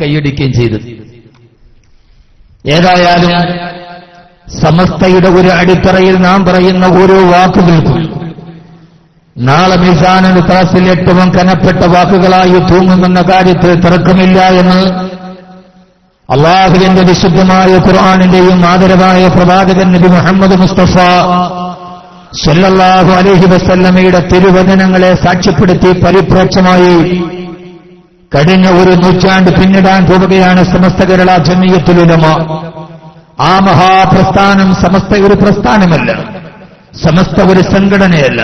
കൈയടിക്കുകയും ചെയ്തു. ഏതായാലും സമസ്തയുടെ ഒരു അടിത്തറയിൽ നാം പറയുന്ന ഓരോ വാക്കുകൾക്കും നാളെ മീസാനിൽ ത്രാസിൽ ഏറ്റവും കനപ്പെട്ട വാക്കുകളായി തൂങ്ങുമെന്ന കാര്യത്തിൽ തർക്കമില്ല എന്ന് അള്ളാഹുവിന്റെ വിശുദ്ധമായ ഖുർആനിന്റെയും ആദരവായ പ്രവാചകൻ നബി മുഹമ്മദ് മുസ്തഫ സല്ലല്ലാഹു അലൈഹി വസല്ലമയുടെ തിരുവചനങ്ങളെ സാക്ഷ്യപ്പെടുത്തി പരിപ്രേക്ഷമായി കഴിഞ്ഞ ഒരു നൂറ്റാണ്ട് പിന്നിടാൻ പോവുകയാണ് സമസ്ത കേരള ജമിയത്തുൽ ഉലമ. ആ മഹാപ്രസ്ഥാനം സമസ്ത ഒരു പ്രസ്ഥാനമല്ല, സമസ്ത ഒരു സംഘടനയല്ല.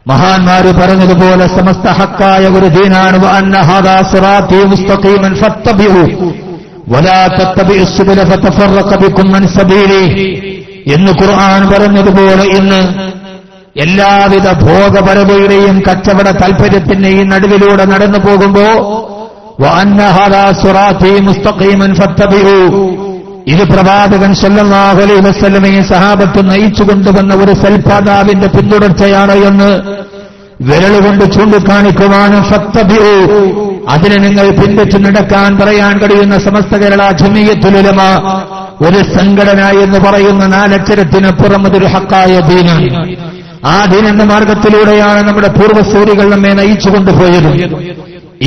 മഹാന്മാര് പറഞ്ഞതുപോലെ സമസ്ത ഹക്കായ ഒരു ദീനാണ്. വഅന്ന ഹാദാ സിറാത്തീ മുസ്തഖീമൻ ഫത്തബിഉ വലാ തത്തബിഉസ് സുബുല ഫതഫറഖ ബികും അൻ സബീലിഹി എന്ന് ഖുർആൻ പറഞ്ഞതുപോലെ ഇന്ന് എല്ലാവിധ ഭോഗപരതയുടെയും കച്ചവട താൽപര്യത്തിന്റെയും നടുവിലൂടെ നടന്നു പോകുമ്പോ വഅന്ന ഹാദാ സിറാത്തീ മുസ്തഖീമൻ ഫത്തബിഉ, ഇത് പ്രവാചകൻ സല്ലല്ലാഹു അലൈഹി വസല്ലമയെ സഹാബത്ത് നയിച്ചു കൊണ്ടുവന്ന ഒരു സൽപാതാവിന്റെ പിന്തുടർച്ചയാണ് എന്ന് വിരലുകൊണ്ട് ചൂണ്ടിക്കാണിക്കുവാനും ഫത്തബിഉ, അതിനെ നിങ്ങൾ പിന്തുടർച്ച് നടക്കാൻ പറയാൻ കഴിയുന്ന സമസ്ത കേരള ജമിയത്തുൽ ഉലമ ഒരു സംഘടന എന്ന് പറയുന്ന നാലക്ഷരത്തിനപ്പുറം അതൊരു ഹക്കായ ദീനാണ്. ആ ദീൻ എന്ന മാർഗത്തിലൂടെയാണ് നമ്മുടെ പൂർവ്വസൂരികൾ നമ്മെ നയിച്ചു കൊണ്ടുപോയത്.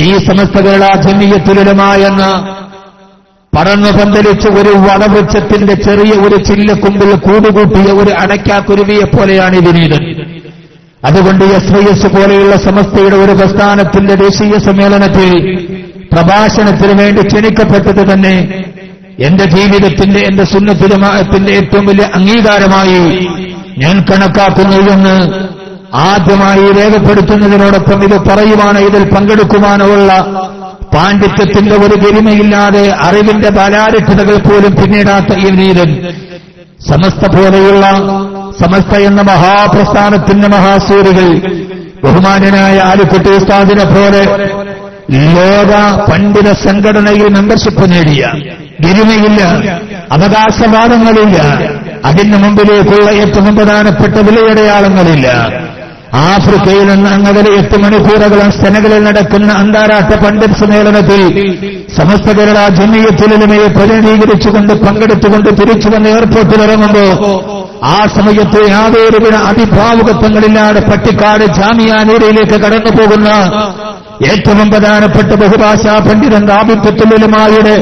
ഈ സമസ്ത കേരള ജമിയത്തുൽ ഉലമ എന്ന പടർന്നു പന്തലിച്ച് ഒരു വടവൃക്ഷത്തിന്റെ ചെറിയ ഒരു ചില്ലക്കൊമ്പിൽ കൂടുകൂട്ടിയ ഒരു അടയ്ക്കാക്കുരുവിയെ പോലെയാണ് ഇതിനീത്. അതുകൊണ്ട് SYS പോലെയുള്ള സമസ്തയുടെ ഒരു പ്രസ്ഥാനത്തിന്റെ ദേശീയ സമ്മേളനത്തിൽ പ്രഭാഷണത്തിന് വേണ്ടി ക്ഷണിക്കപ്പെട്ടത് തന്നെ എന്റെ ജീവിതത്തിന്റെ, എന്റെ സുന്നത്ത് ജമാഅത്തിന്റെ ഏറ്റവും വലിയ അംഗീകാരമായി ഞാൻ കണക്കാക്കുന്നു എന്ന് ആദ്യമായി രേഖപ്പെടുത്തുന്നതിനോടൊപ്പം ഇത് പറയുവാനോ ഇതിൽ പങ്കെടുക്കുവാനോ ഉള്ള പാണ്ഡിത്യത്തിന്റെ ഒരു ഗരിമയില്ലാതെ അറിവിന്റെ ബാലാരിഷ്ടതകൾ പോലും പിന്നിടാത്ത ഈ നീരൻ സമസ്ത പോലെയുള്ള സമസ്ത എന്ന മഹാപ്രസ്ഥാനത്തിന്റെ മഹാസൂരികൾ ബഹുമാന്യനായ ആലിക്കുട്ടി ഉസ്താദിനെ പോലെ ലോക പണ്ഡിത സംഘടനയിൽ മെമ്പർഷിപ്പ് നേടിയ ഗരിമയില്ല, അവകാശവാദങ്ങളില്ല, അതിന് മുമ്പിലേക്കുള്ള ഏറ്റവും പ്രധാനപ്പെട്ട വിലയടയാളങ്ങളില്ല. ആഫ്രിക്കയിൽ നിന്ന് അങ്ങകലെ 8 മണിക്കൂറുകളും സെനഗലിൽ നടക്കുന്ന അന്താരാഷ്ട്ര പണ്ഡിറ്റ് സമ്മേളനത്തിൽ സമസ്ത കേരള ജമിയത്തുൽ ഉലമയെ പ്രതിനിധീകരിച്ചുകൊണ്ട് പങ്കെടുത്തുകൊണ്ട് തിരിച്ചു വന്ന് എയർപോർട്ടിൽ ഇറങ്ങുമ്പോ ആ സമയത്ത് യാതൊരുവിധ അതിഭാവുകത്വങ്ങളില്ലാതെ പട്ടിക്കാട് ജാമിയ നൂരയിലേക്ക് കടന്നു പോകുന്ന ഏറ്റവും പ്രധാനപ്പെട്ട ബഹുഭാഷാ പണ്ഡിതൻ റാബിത്തത്തുൽ ഉലമായുടെ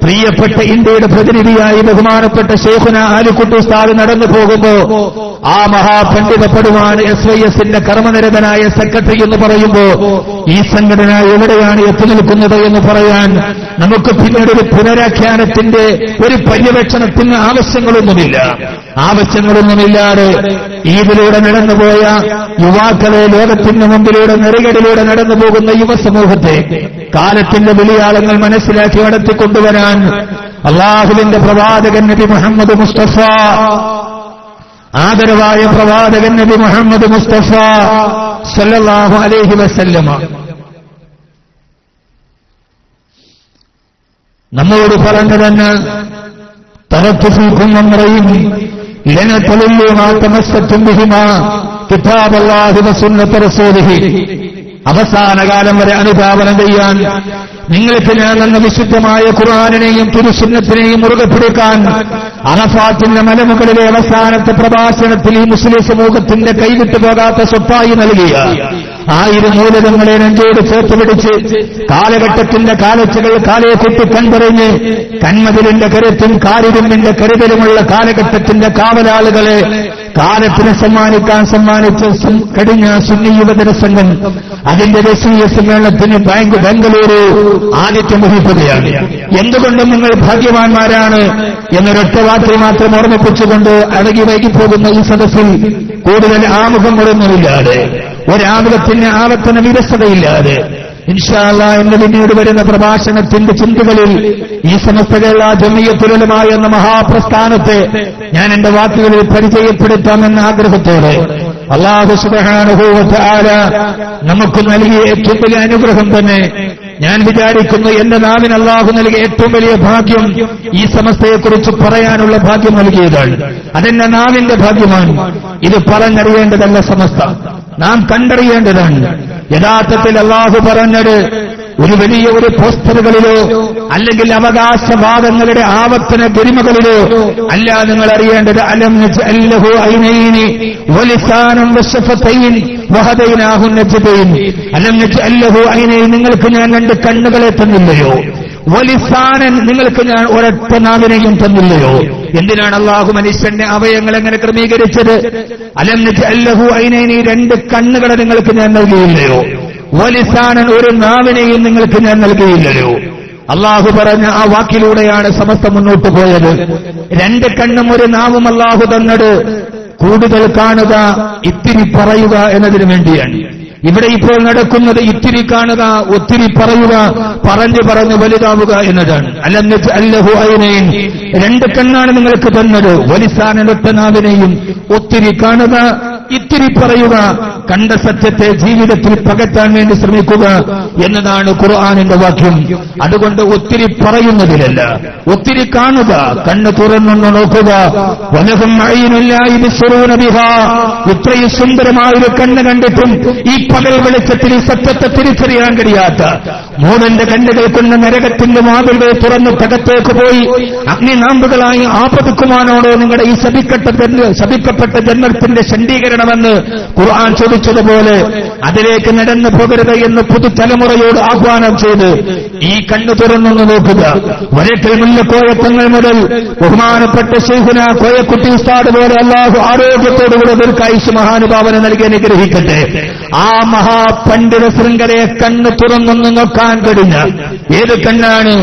പ്രിയപ്പെട്ട ഇന്ത്യയുടെ പ്രതിനിധിയായി ബഹുമാനപ്പെട്ട ശൈഖുന ആലിക്കുട്ടി ഉസ്താദ് നടന്നു പോകുമ്പോ ആ മഹാപണ്ഡിത പടുവാണ് SYSന്റെ കർമ്മനിരതനായ സെക്രട്ടറി എന്ന് പറയുമ്പോ ഈ സംഘടന എവിടെയാണ് എത്തി നിൽക്കുന്നത് എന്ന് പറയാൻ നമുക്ക് പിന്നീട് ഒരു പുനരാഖ്യാനത്തിന്റെ ഒരു പര്യവേക്ഷണത്തിന് ആവശ്യങ്ങളൊന്നുമില്ലാതെ ഇതിലൂടെ നടന്നുപോയ യുവാക്കളെ ലോകത്തിന്റെ മുമ്പിലൂടെ നെറുകടിലൂടെ നടന്നു പോകുന്ന യുവസമൂഹത്തെ കാലത്തിന്റെ വിളിയാളങ്ങൾ മനസ്സിലാക്കി നടത്തിക്കൊണ്ടുവരാൻ അള്ളാഹുവിന്റെ പ്രവാചകൻ നബി മുഹമ്മദ് മുസ്തഫ, ആദരവായ പ്രവാചകൻ നബി മുഹമ്മദ് മുസ്തഫ സല്ലല്ലാഹു അലൈഹി വസല്ലമ നമ്മോട് പറഞ്ഞതെന്ന് തറത്തു ഫീകും അംറൈൻ ലൻ തലല്ലു മാ തമസ്സത്തും ബിഹിമാ കിതാബല്ലാഹി വസുന്നത റസൂലിഹി, അവസാന കാലം വരെ അനുധാവനം ചെയ്യാൻ നിങ്ങൾക്ക് ഞാൻ എന്ന വിശുദ്ധമായ ഖുർആനിനെയും തിരുസുന്നത്തിനെയും മുറുകെ പിടിക്കാൻ അറഫാത്തിന്റെ മലമുകളിലെ അവസാനത്തെ പ്രഭാഷണത്തിൽ ഈ മുസ്ലിം സമൂഹത്തിന്റെ കൈവിട്ടു പോകാത്ത സ്വത്തായി നൽകിയ 1000 മൂലകങ്ങളെ നെഞ്ചോട് ചേർത്ത് പിടിച്ച് കാലഘട്ടത്തിന്റെ കാലച്ചുകൾ കാലയെ കുട്ടി കൺപറഞ്ഞ് കന്മതിലിന്റെ കരുത്തും കാരിരുമ്പിന്റെ കരുതലുമുള്ള കാലഘട്ടത്തിന്റെ കാവലാളുകളെ കാലത്തിന് സമ്മാനിച്ച കഴിഞ്ഞ സുന്നി യുവജന സംഘം അതിന്റെ ദേശീയ സമ്മേളനത്തിന് ബംഗളൂരു ആതിഥ്യം വഹിക്കുകയാണ്. എന്തുകൊണ്ടും നിങ്ങൾ ഭാഗ്യവാന്മാരാണ് എന്നൊരൊറ്റ വാർത്ത മാത്രം ഓർമ്മിപ്പിച്ചുകൊണ്ട് അടങ്ങി വൈകിപ്പോകുന്ന ഈ സദസ്സിൽ കൂടുതൽ ആമുഖങ്ങളൊന്നുമില്ലാതെ, ഒരാമുഖത്തിന് ആവർത്തന വിരസതയില്ലാതെ ഇൻഷാ അല്ലാഹ് എന്ന് പിന്നീട് വരുന്ന പ്രഭാഷണത്തിന്റെ ചിന്തകളിൽ ഈ സമസ്ത കേരള ജമിയത്തുൽ ഉലമ എന്ന മഹാപ്രസ്ഥാനത്തെ ഞാൻ എന്റെ വാക്കുകളിൽ പരിചയപ്പെടുത്താമെന്ന ആഗ്രഹത്തോടെ അല്ലാഹു സുബ്ഹാനഹു വ തആല നമുക്ക് നൽകിയ ഏറ്റവും വലിയ അനുഗ്രഹം തന്നെ ഞാൻ വിചാരിക്കുന്നു. എന്റെ നാവിന് അല്ലാഹു നൽകിയ ഏറ്റവും വലിയ ഭാഗ്യം ഈ സമസ്തയെക്കുറിച്ച് പറയാനുള്ള ഭാഗ്യം നൽകിയതാണ്. അതെന്റെ നാവിന്റെ ഭാഗ്യമാണ്. ഇത് പറഞ്ഞറിയേണ്ടതല്ല സമസ്ത, നാം കണ്ടറിയേണ്ടതാണ്. യഥാർത്ഥത്തിൽ അല്ലാഹു പറഞ്ഞത് ഒരു വലിയ ഒരു പോസ്റ്ററുകളിലോ അല്ലെങ്കിൽ അവകാശവാദങ്ങളുടെ ആവർത്തന ഗരിമകളിലോ അല്ല നിങ്ങൾ അറിയേണ്ടത്. അലം നജ്അല്ലഹു ഐനൈനി വലിസാനം വശഫതൈൻ വഹദൈനാഹു നജ്ദൈൻ. അലം നജ്അല്ലഹു ഐനൈൻ, നിങ്ങൾക്ക് ഞാൻ രണ്ട് കണ്ണുകളെ തന്നില്ലയോ? വലിസാനൻ, നിങ്ങൾക്ക് ഞാൻ ഒരൊറ്റ നാവിനെയും തന്നില്ലയോ? എന്തിനാണ് അല്ലാഹു മനുഷ്യന്റെ അവയവങ്ങൾ എങ്ങനെ ക്രമീകരിച്ചത്? അലം നജ്അല്ലഹു ഐനൈനി, രണ്ട് കണ്ണുകളെ നിങ്ങൾക്ക് ഞാൻ നൽകിയില്ലയോ? വലിസാനൻ, ഒരു നാവിനെയും നിങ്ങൾക്ക് ഞാൻ നൽകിയില്ലയോ? അല്ലാഹു പറഞ്ഞ ആ വാക്കിലൂടെയാണ് സമസ്ത മുന്നോട്ട് പോയത്. രണ്ട് കണ്ണും ഒരു നാവും അല്ലാഹു തന്നത് കൂടുതൽ കാണുക, ഇത്തിരി പറയുക എന്നതിനു വേണ്ടിയാണ്. ഇവിടെ ഇപ്പോൾ നടക്കുന്നത് ഇത്തിരി കാണുക, ഒത്തിരി പറയുക, പറഞ്ഞു വലുതാവുക എന്നതാണ്. അലം നജ്അല്ലഹു ഐനൈൻ, രണ്ട് കണ്ണാണ് നിങ്ങൾക്ക് തന്നത്. വലിസാനൻ, ഒറ്റ നാവിനെയും. ഒത്തിരി കാണുക, ഇത്തിരി പറയുക, കണ്ട സത്യത്തെ ജീവിതത്തിൽ പകറ്റാൻ വേണ്ടി ശ്രമിക്കുക എന്നതാണ് ഖുർആനിന്റെ വാക്യം. അതുകൊണ്ട് ഒത്തിരി പറയുന്നതിലല്ല, ഒത്തിരി കാണുക, കണ്ണ് തുറന്നൊന്ന് നോക്കുക. വലഹും അയ്നുൻ ലാ യുബ്സിറൂന ബിഹാ, ഇത്രയും സുന്ദരമായൊരു കണ്ണ് കണ്ടിട്ടും ഈ പകൽ വെളിച്ചത്തിൽ ഈ സത്യത്തെ തിരിച്ചറിയാൻ കഴിയാത്ത മൂടന്റെ കണ്ണുകൾ കൊണ്ട് നരകത്തിന്റെ വാതിലുകൾ തുറന്ന് തകത്തേക്ക് പോയി അഗ്നിനാമ്പുകളായി ആപതുക്കുവാനോടോ നിങ്ങളുടെ ഈ ശപിക്കപ്പെട്ട ജന്മത്തിന്റെ ശണ്ഡീകരണമെന്ന് ഖുർആൻ ചോദിച്ചതുപോലെ അതിലേക്ക് നടന്നു പോകരുത് എന്ന് പുതുതലമുറയോട് ആഹ്വാനം ചെയ്ത് ഈ കണ്ണു തുറന്നൊന്ന് നോക്കുക. വരക്കൽ മുല്ലക്കോയത്തങ്ങൾ മുതൽ ബഹുമാനപ്പെട്ട ശൈഖുന കോയക്കുട്ടി ഉസ്താദ് പോലെ അല്ലാഹു ആരോഗ്യത്തോടുകൂടെ ദീർഘായുസ് മഹാനുഭാവന നൽകി അനുഗ്രഹിക്കട്ടെ. ആ മഹാപണ്ഡിത ശൃംഖലയെ കണ്ണ് തുറന്നൊന്ന് നോക്കാൻ കഴിഞ്ഞ ഏത് കണ്ണാണ്?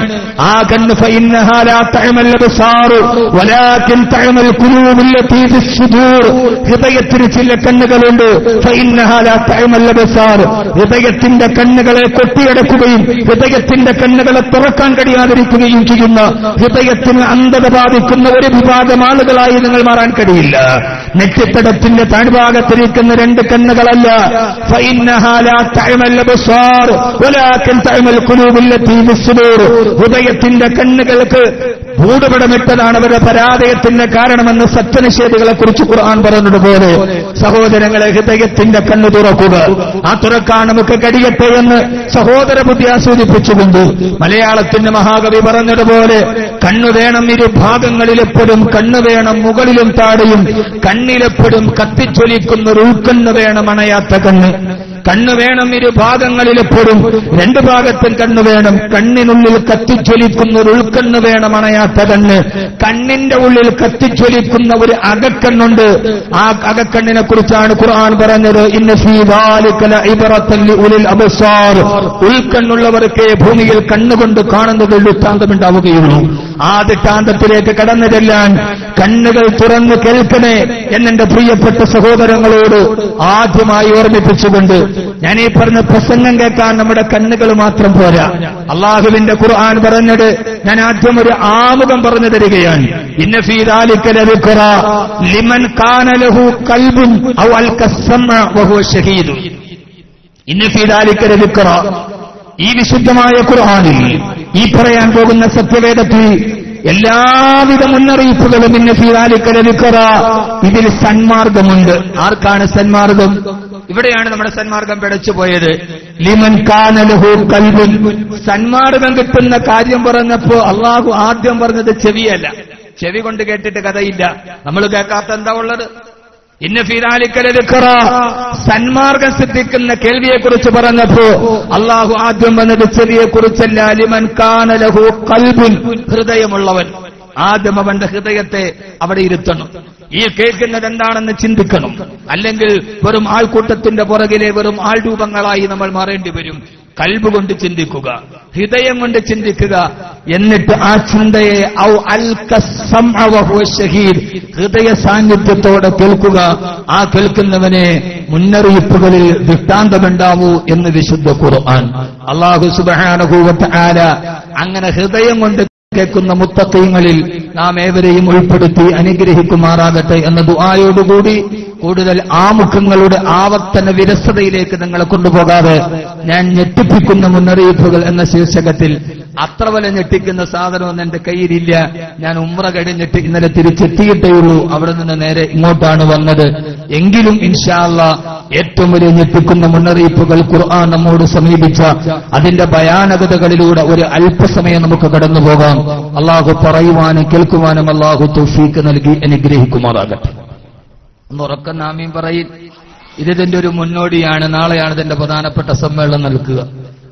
ആ കണ്ണ് ഫഇന്നഹാ ലാ തഅമൽ അബ്സാർ വലാകിൻ തഅമൽ ഖുലൂബുൽ ലതീ ഫിസ് സുദൂർ. ഹൃദയത്തിന് ചില കണ്ണുകളുണ്ട്. ഫഇന്നഹാ ലാ തഅമൽ അബ്സാർ, ഹൃദയത്തിന്റെ കണ്ണുകളെ കൊട്ടിയടക്കുകയും ഹൃദയത്തിന്റെ കണ്ണുകളെ തുറക്കാൻ കഴിയാതിരിക്കുകയും ചെയ്യുന്ന, ഹൃദയത്തിന് അന്ധത ബാധിക്കുന്ന ഒരു വിഭാഗം ആളുകളായി നിങ്ങൾ മാറാൻ കഴിയില്ല. നെറ്റിത്തടത്തിന്റെ താഴ്ഭാഗത്തിരിക്കുന്ന രണ്ട് കണ്ണുകളല്ല. ഫഇന്നഹാ ലാ തഅമൽ അബ്സാർ വലാകിൻ തഅമൽ ഖുലൂബുൽ ലതീ ഫിസ് സുദൂർ. ഹൃദയത്തിന്റെ കണ്ണുകൾക്ക് ഭൂടുപടമിട്ടതാണ് അവരുടെ പരാജയത്തിന്റെ കാരണമെന്ന് സത്യനിഷേധികളെ കുറിച്ച് ഖുർആൻ പറഞ്ഞതുപോലെ സഹോദരങ്ങളെ, ഹൃദയത്തിന്റെ കണ്ണ് തുറക്കുക. ആ തുറക്കാൻ നമുക്ക് കഴിയട്ടെ എന്ന് സഹോദര ബുദ്ധി ആസ്വദിപ്പിച്ചുകൊണ്ട് മലയാളത്തിന്റെ മഹാകവി പറഞ്ഞതുപോലെ കണ്ണു വേണം ഇരുഭാഗങ്ങളിലെപ്പോഴും, കണ്ണു വേണം മുകളിലും താഴെയും, കണ്ണിലെപ്പോഴും കത്തിച്ചൊലിക്കുന്ന ഒരു ഉൾക്കണ്ണ് വേണം, അണയാത്ത കണ്ണ്. കണ്ണ് വേണം ഇരുഭാഗങ്ങളിലെപ്പോഴും, രണ്ടു ഭാഗത്തും കണ്ണ് വേണം. കണ്ണിനുള്ളിൽ കത്തിച്ചൊലിക്കുന്ന ഒരു ഉൾക്കണ്ണ് വേണം, അണയാത്ത കണ്ണ്. കണ്ണിന്റെ ഉള്ളിൽ കത്തിച്ചൊലിക്കുന്ന ഒരു അകക്കണ്ണുണ്ട്. ആ അകക്കണ്ണിനെ കുറിച്ചാണ് ഖുർആൻ പറഞ്ഞത്. ഇന്ന ഫീ ദാലിക ലഇബ്റതൻ ലിഉലിൽ അബ്സാർ. ഉൾക്കണ്ണുള്ളവർക്ക് ഭൂമിയിൽ കണ്ണുകൊണ്ട് കാണുന്നത് ദൃഷ്ടാന്തമുണ്ടാവുകയുള്ളൂ. ആ ദൃഷ്ടാന്തത്തിലേക്ക് കടന്നു ചെല്ലാൻ കണ്ണുകൾ തുറന്ന് കേൾക്കണേ എന്നെന്റെ പ്രിയപ്പെട്ട സഹോദരങ്ങളോട് ആദ്യമായി ഓർമ്മിപ്പിച്ചുകൊണ്ട് ഞാൻ ഈ പറഞ്ഞ പ്രസംഗം കേൾക്കാൻ നമ്മുടെ കണ്ണുകൾ മാത്രം പോരാ. അള്ളാഹുവിന്റെ ഖുർആൻ പറഞ്ഞത് ഞാൻ ആദ്യം ഒരു ആമുഖം പറഞ്ഞു തരികയാണ്. ഇന്ന ഫീ ദാലിക ലദിക്റ ലിമൻ കാന ലഹു ഖൽബുൻ ഔ അൽകസ്സമഅ വഹുവ ഷഹീദ്. ഇന്ന ഫീ ദാലിക ലദിക്റ, ഈ വിശുദ്ധമായ ഖുർആനിൽ, ഈ പറയാൻ പോകുന്ന സത്യവേദത്തിൽ എല്ലാവിധ മുന്നറിയിപ്പുകളും ഇന്ന ഫീ ദാലിക ലദിക്റ, ഇതിൽ സന്മാർഗമുണ്ട്. ആർക്കാണ് സന്മാർഗം? ഇവിടെയാണ് നമ്മുടെ സന്മാർഗം പിടച്ചുപോയത്. ലിമൻ കാന ലഹു ഖൽബുൻ, സന്മാർഗം കിട്ടുന്ന കാര്യം പറഞ്ഞപ്പോ അള്ളാഹു ആദ്യം പറഞ്ഞത് ചെവിയല്ല. ചെവി കൊണ്ട് കേട്ടിട്ട് കഥയില്ല. നമ്മൾ കേൾക്കാത്ത എന്താ ഉള്ളത്? ഇന്ന ഫീ ദാലിക ലദിക്റ, സന്മാർഗം സിദ്ധിക്കുന്ന കേൾവിയെക്കുറിച്ച് പറഞ്ഞപ്പോ അള്ളാഹു ആദ്യം വന്നത് ചെവിയെക്കുറിച്ചല്ല. ലിമൻ കാന ലഹു ഖൽബുൻ, ഹൃദയമുള്ളവൻ. ആദ്യം അവന്റെ ഹൃദയത്തെ അവിടെ ഇരുത്തണം. ഈ കേൾക്കുന്നത് എന്താണെന്ന് ചിന്തിക്കണം. അല്ലെങ്കിൽ വെറും ആൾക്കൂട്ടത്തിന്റെ പുറകിലെ വെറും ആൾരൂപങ്ങളായി നമ്മൾ മാറേണ്ടി വരും. കൽബ് കൊണ്ട് ചിന്തിക്കുക, ഹൃദയം കൊണ്ട് ചിന്തിക്കുക. എന്നിട്ട് ആ ചിന്തയെ ഔ അൽകസ്സമഅ വഹുവ ഷഹീദ്, ഹൃദയ സാന്നിധ്യത്തോടെ കേൾക്കുക. ആ കേൾക്കുന്നവനെ മുന്നറിയിപ്പുകളിൽ ദൃഷ്ടാന്തമുണ്ടാവൂ എന്ന് വിശുദ്ധ ഖുർആൻ. അല്ലാഹു സുബ്ഹാനഹു വ തആല അങ്ങനെ ഹൃദയം കൊണ്ട് കേൾക്കുന്ന മുത്തഖീങ്ങളിൽ നാം ഏവരെയും ഉൾപ്പെടുത്തി അനുഗ്രഹിക്കുമാറാകട്ടെ എന്ന ദുആയോടുകൂടി കൂടുതൽ ആമുഖങ്ങളുടെ ആവർത്തന വിരസതയിലേക്ക് നിങ്ങളെ കൊണ്ടുപോകാതെ ഞാൻ ഞെട്ടിപ്പിക്കുന്ന മുന്നറിയിപ്പുകൾ എന്ന ശീർഷകത്തിൽ അത്ര വരെ ഞെട്ടിക്കുന്ന സാധനമൊന്നും എന്റെ കയ്യിലില്ല. ഞാൻ ഉംറ കഴിഞ്ഞിട്ട് ഇന്നലെ തിരിച്ചെത്തിയിട്ടേയുള്ളൂ. അവിടെ നിന്ന് നേരെ ഇങ്ങോട്ടാണ് വന്നത്. എങ്കിലും ഇൻഷാ അല്ലാഹ് ഏറ്റവും വലിയ ഞെട്ടിക്കുന്ന മുന്നറിയിപ്പുകൾ ഖുർആൻ നമ്മോട് സമീപിച്ച അതിന്റെ ഭയാനകതകളിലൂടെ ഒരു അല്പസമയം നമുക്ക് കടന്നുപോകാം. അള്ളാഹു പറയുവാനും കേൾക്കുവാനും അള്ളാഹു തൗഫീഖ് നൽകി അനുഗ്രഹിക്കുമാറാകട്ടെ. ഒന്ന് ഉറക്കം ആമീൻ പറയും. ഇതിന്റെ ഒരു മുന്നോടിയാണ്. നാളെയാണ് ഇതിന്റെ പ്രധാനപ്പെട്ട സമ്മേളനം നൽകുക.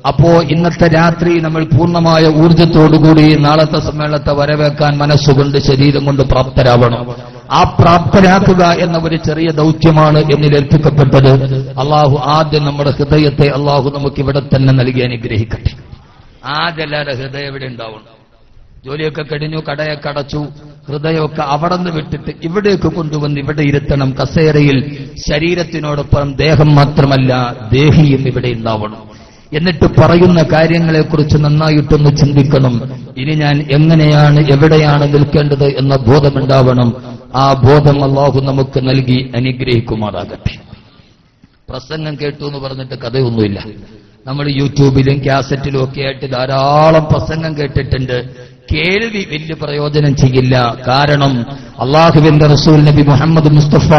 അപ്പോ ഇന്നത്തെ രാത്രി നമ്മൾ പൂർണ്ണമായ ഊർജ്ജത്തോടുകൂടി നാളത്തെ സമ്മേളനത്തെ വരവേൽക്കാൻ മനസ്സുകൊണ്ട് ശരീരം കൊണ്ട് പ്രാപ്തരാവണം. ആ പ്രാപ്തരാക്കുക എന്ന ഒരു ചെറിയ ദൗത്യമാണ് എന്നിൽ ഏൽപ്പിക്കപ്പെട്ടത്. അള്ളാഹു ആദ്യം നമ്മുടെ ഹൃദയത്തെ അള്ളാഹു നമുക്ക് ഇവിടെ തന്നെ നൽകി അനുഗ്രഹിക്കട്ടെ. ആദ്യം എല്ലാവരുടെ ഹൃദയം ഇവിടെ ഉണ്ടാവണം. ജോലിയൊക്കെ കഴിഞ്ഞു, കടയൊക്കെ അടച്ചു, ഹൃദയമൊക്കെ അവിടെ നിന്ന് വിട്ടിട്ട് ഇവിടേക്ക് കൊണ്ടുവന്ന് ഇവിടെ ഇരുത്തണം. കസേരയിൽ ശരീരത്തിനോടൊപ്പം ദേഹം മാത്രമല്ല ദേഹിയും ഇവിടെ ഉണ്ടാവണം. എന്നിട്ട് പറയുന്ന കാര്യങ്ങളെക്കുറിച്ച് നന്നായിട്ടൊന്ന് ചിന്തിക്കണം. ഇനി ഞാൻ എങ്ങനെയാണ് എവിടെയാണ് നിൽക്കേണ്ടത് എന്ന ബോധമുണ്ടാവണം. ആ ബോധം അല്ലാഹു നമുക്ക് നൽകി അനുഗ്രഹിക്കുമാറാകട്ടെ. പ്രസംഗം കേട്ടു എന്ന് പറഞ്ഞിട്ട് കഥയൊന്നുമില്ല. നമ്മൾ യൂട്യൂബിലും കാസറ്റിലും ഒക്കെ ആയിട്ട് ധാരാളം പ്രസംഗം കേട്ടിട്ടുണ്ട്. കേൾവി വലിയ പ്രയോജനം ചെയ്യില്ല. കാരണം അള്ളാഹുവിന്റെ റസൂൽ നബി മുഹമ്മദ് മുസ്തഫ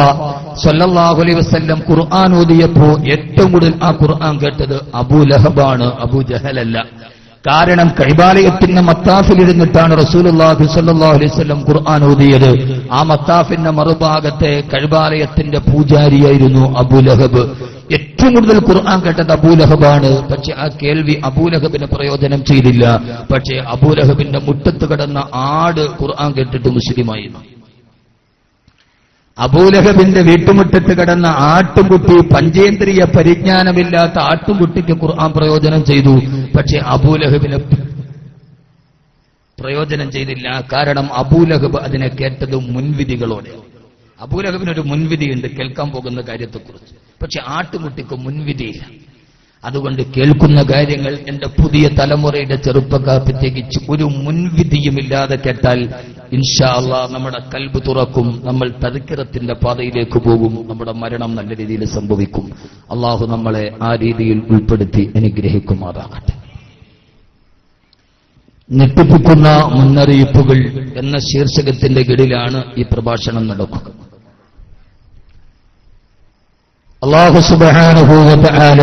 സല്ലല്ലാഹു അലൈഹി വസല്ലം ഖുർആൻ ഓതിയപ്പോ ഏറ്റവും കൂടുതൽ ആ ഖുർആൻ കേട്ടത് അബൂ ലഹബാണ്, അബൂ ജഹലല്ല. കാരണം കൈബാലയത്തിന്റെ മത്താഫിലിരുന്നിട്ടാണ് റസൂലുള്ളാഹി സ്വല്ലല്ലാഹു അലൈഹി വസല്ലം ഖുർആൻ ഓതിയത്. ആ മത്താഫിന്റെ മറുഭാഗത്തെ കൈബാലയത്തിന്റെ പൂജാരിയായിരുന്നു അബൂ ലഹബ്. ഏറ്റവും കൂടുതൽ ഖുർആൻ കേട്ടത് അബൂ ലഹബാണ്. പക്ഷെ ആ കേൾവി അബൂ ലഹബിന് പ്രയോജനം ചെയ്തില്ല. പക്ഷേ അബൂ ലഹബിന്റെ മുറ്റത്ത് കിടന്ന ആട് ഖുർആൻ കേട്ടിട്ട് മുസ്ലിമായിരുന്നു. അബൂലഹബിന്റെ വീട്ടുമുറ്റത്ത് കിടന്ന ആട്ടുംകുട്ടി, പഞ്ചേന്ദ്രിയ പരിജ്ഞാനമില്ലാത്ത ആട്ടുംകുട്ടിക്ക് ഖുർആൻ പ്രയോജനം ചെയ്തു. പക്ഷെ അബൂലഹബിന് പ്രയോജനം ചെയ്തില്ല. കാരണം അബൂലഹബ് അതിനെ കേട്ടത് മുൻവിധികളോടെ. അബൂലഹബിനൊരു മുൻവിധിയുണ്ട് കേൾക്കാൻ പോകുന്ന കാര്യത്തെക്കുറിച്ച്. പക്ഷെ ആട്ടുംകുട്ടിക്ക് മുൻവിധിയില്ല. അതുകൊണ്ട് കേൾക്കുന്ന കാര്യങ്ങൾ എന്റെ പുതിയ തലമുറയുടെ ചെറുപ്പക്കാർ പ്രത്യേകിച്ച് ഒരു മുൻവിധിയുമില്ലാതെ കേട്ടാൽ ഇൻഷാ അല്ലാഹ് നമ്മുടെ കൽബ് തുറക്കും. നമ്മൾ തദ്കിറത്തിന്റെ പാതയിലേക്ക് പോകും. നമ്മുടെ മരണം നല്ല രീതിയിൽ സംഭവിക്കും. അള്ളാഹു നമ്മളെ ആ രീതിയിൽ ഉൾപ്പെടുത്തി അനുഗ്രഹിക്കുമാറാകട്ടെ. ഞെട്ടിപ്പിക്കുന്ന മുന്നറിയിപ്പുകൾ എന്ന ശീർഷകത്തിന്റെ കീഴിലാണ് ഈ പ്രഭാഷണം നടക്കുക. അല്ലാഹു സുബ്ഹാനഹു വ തആല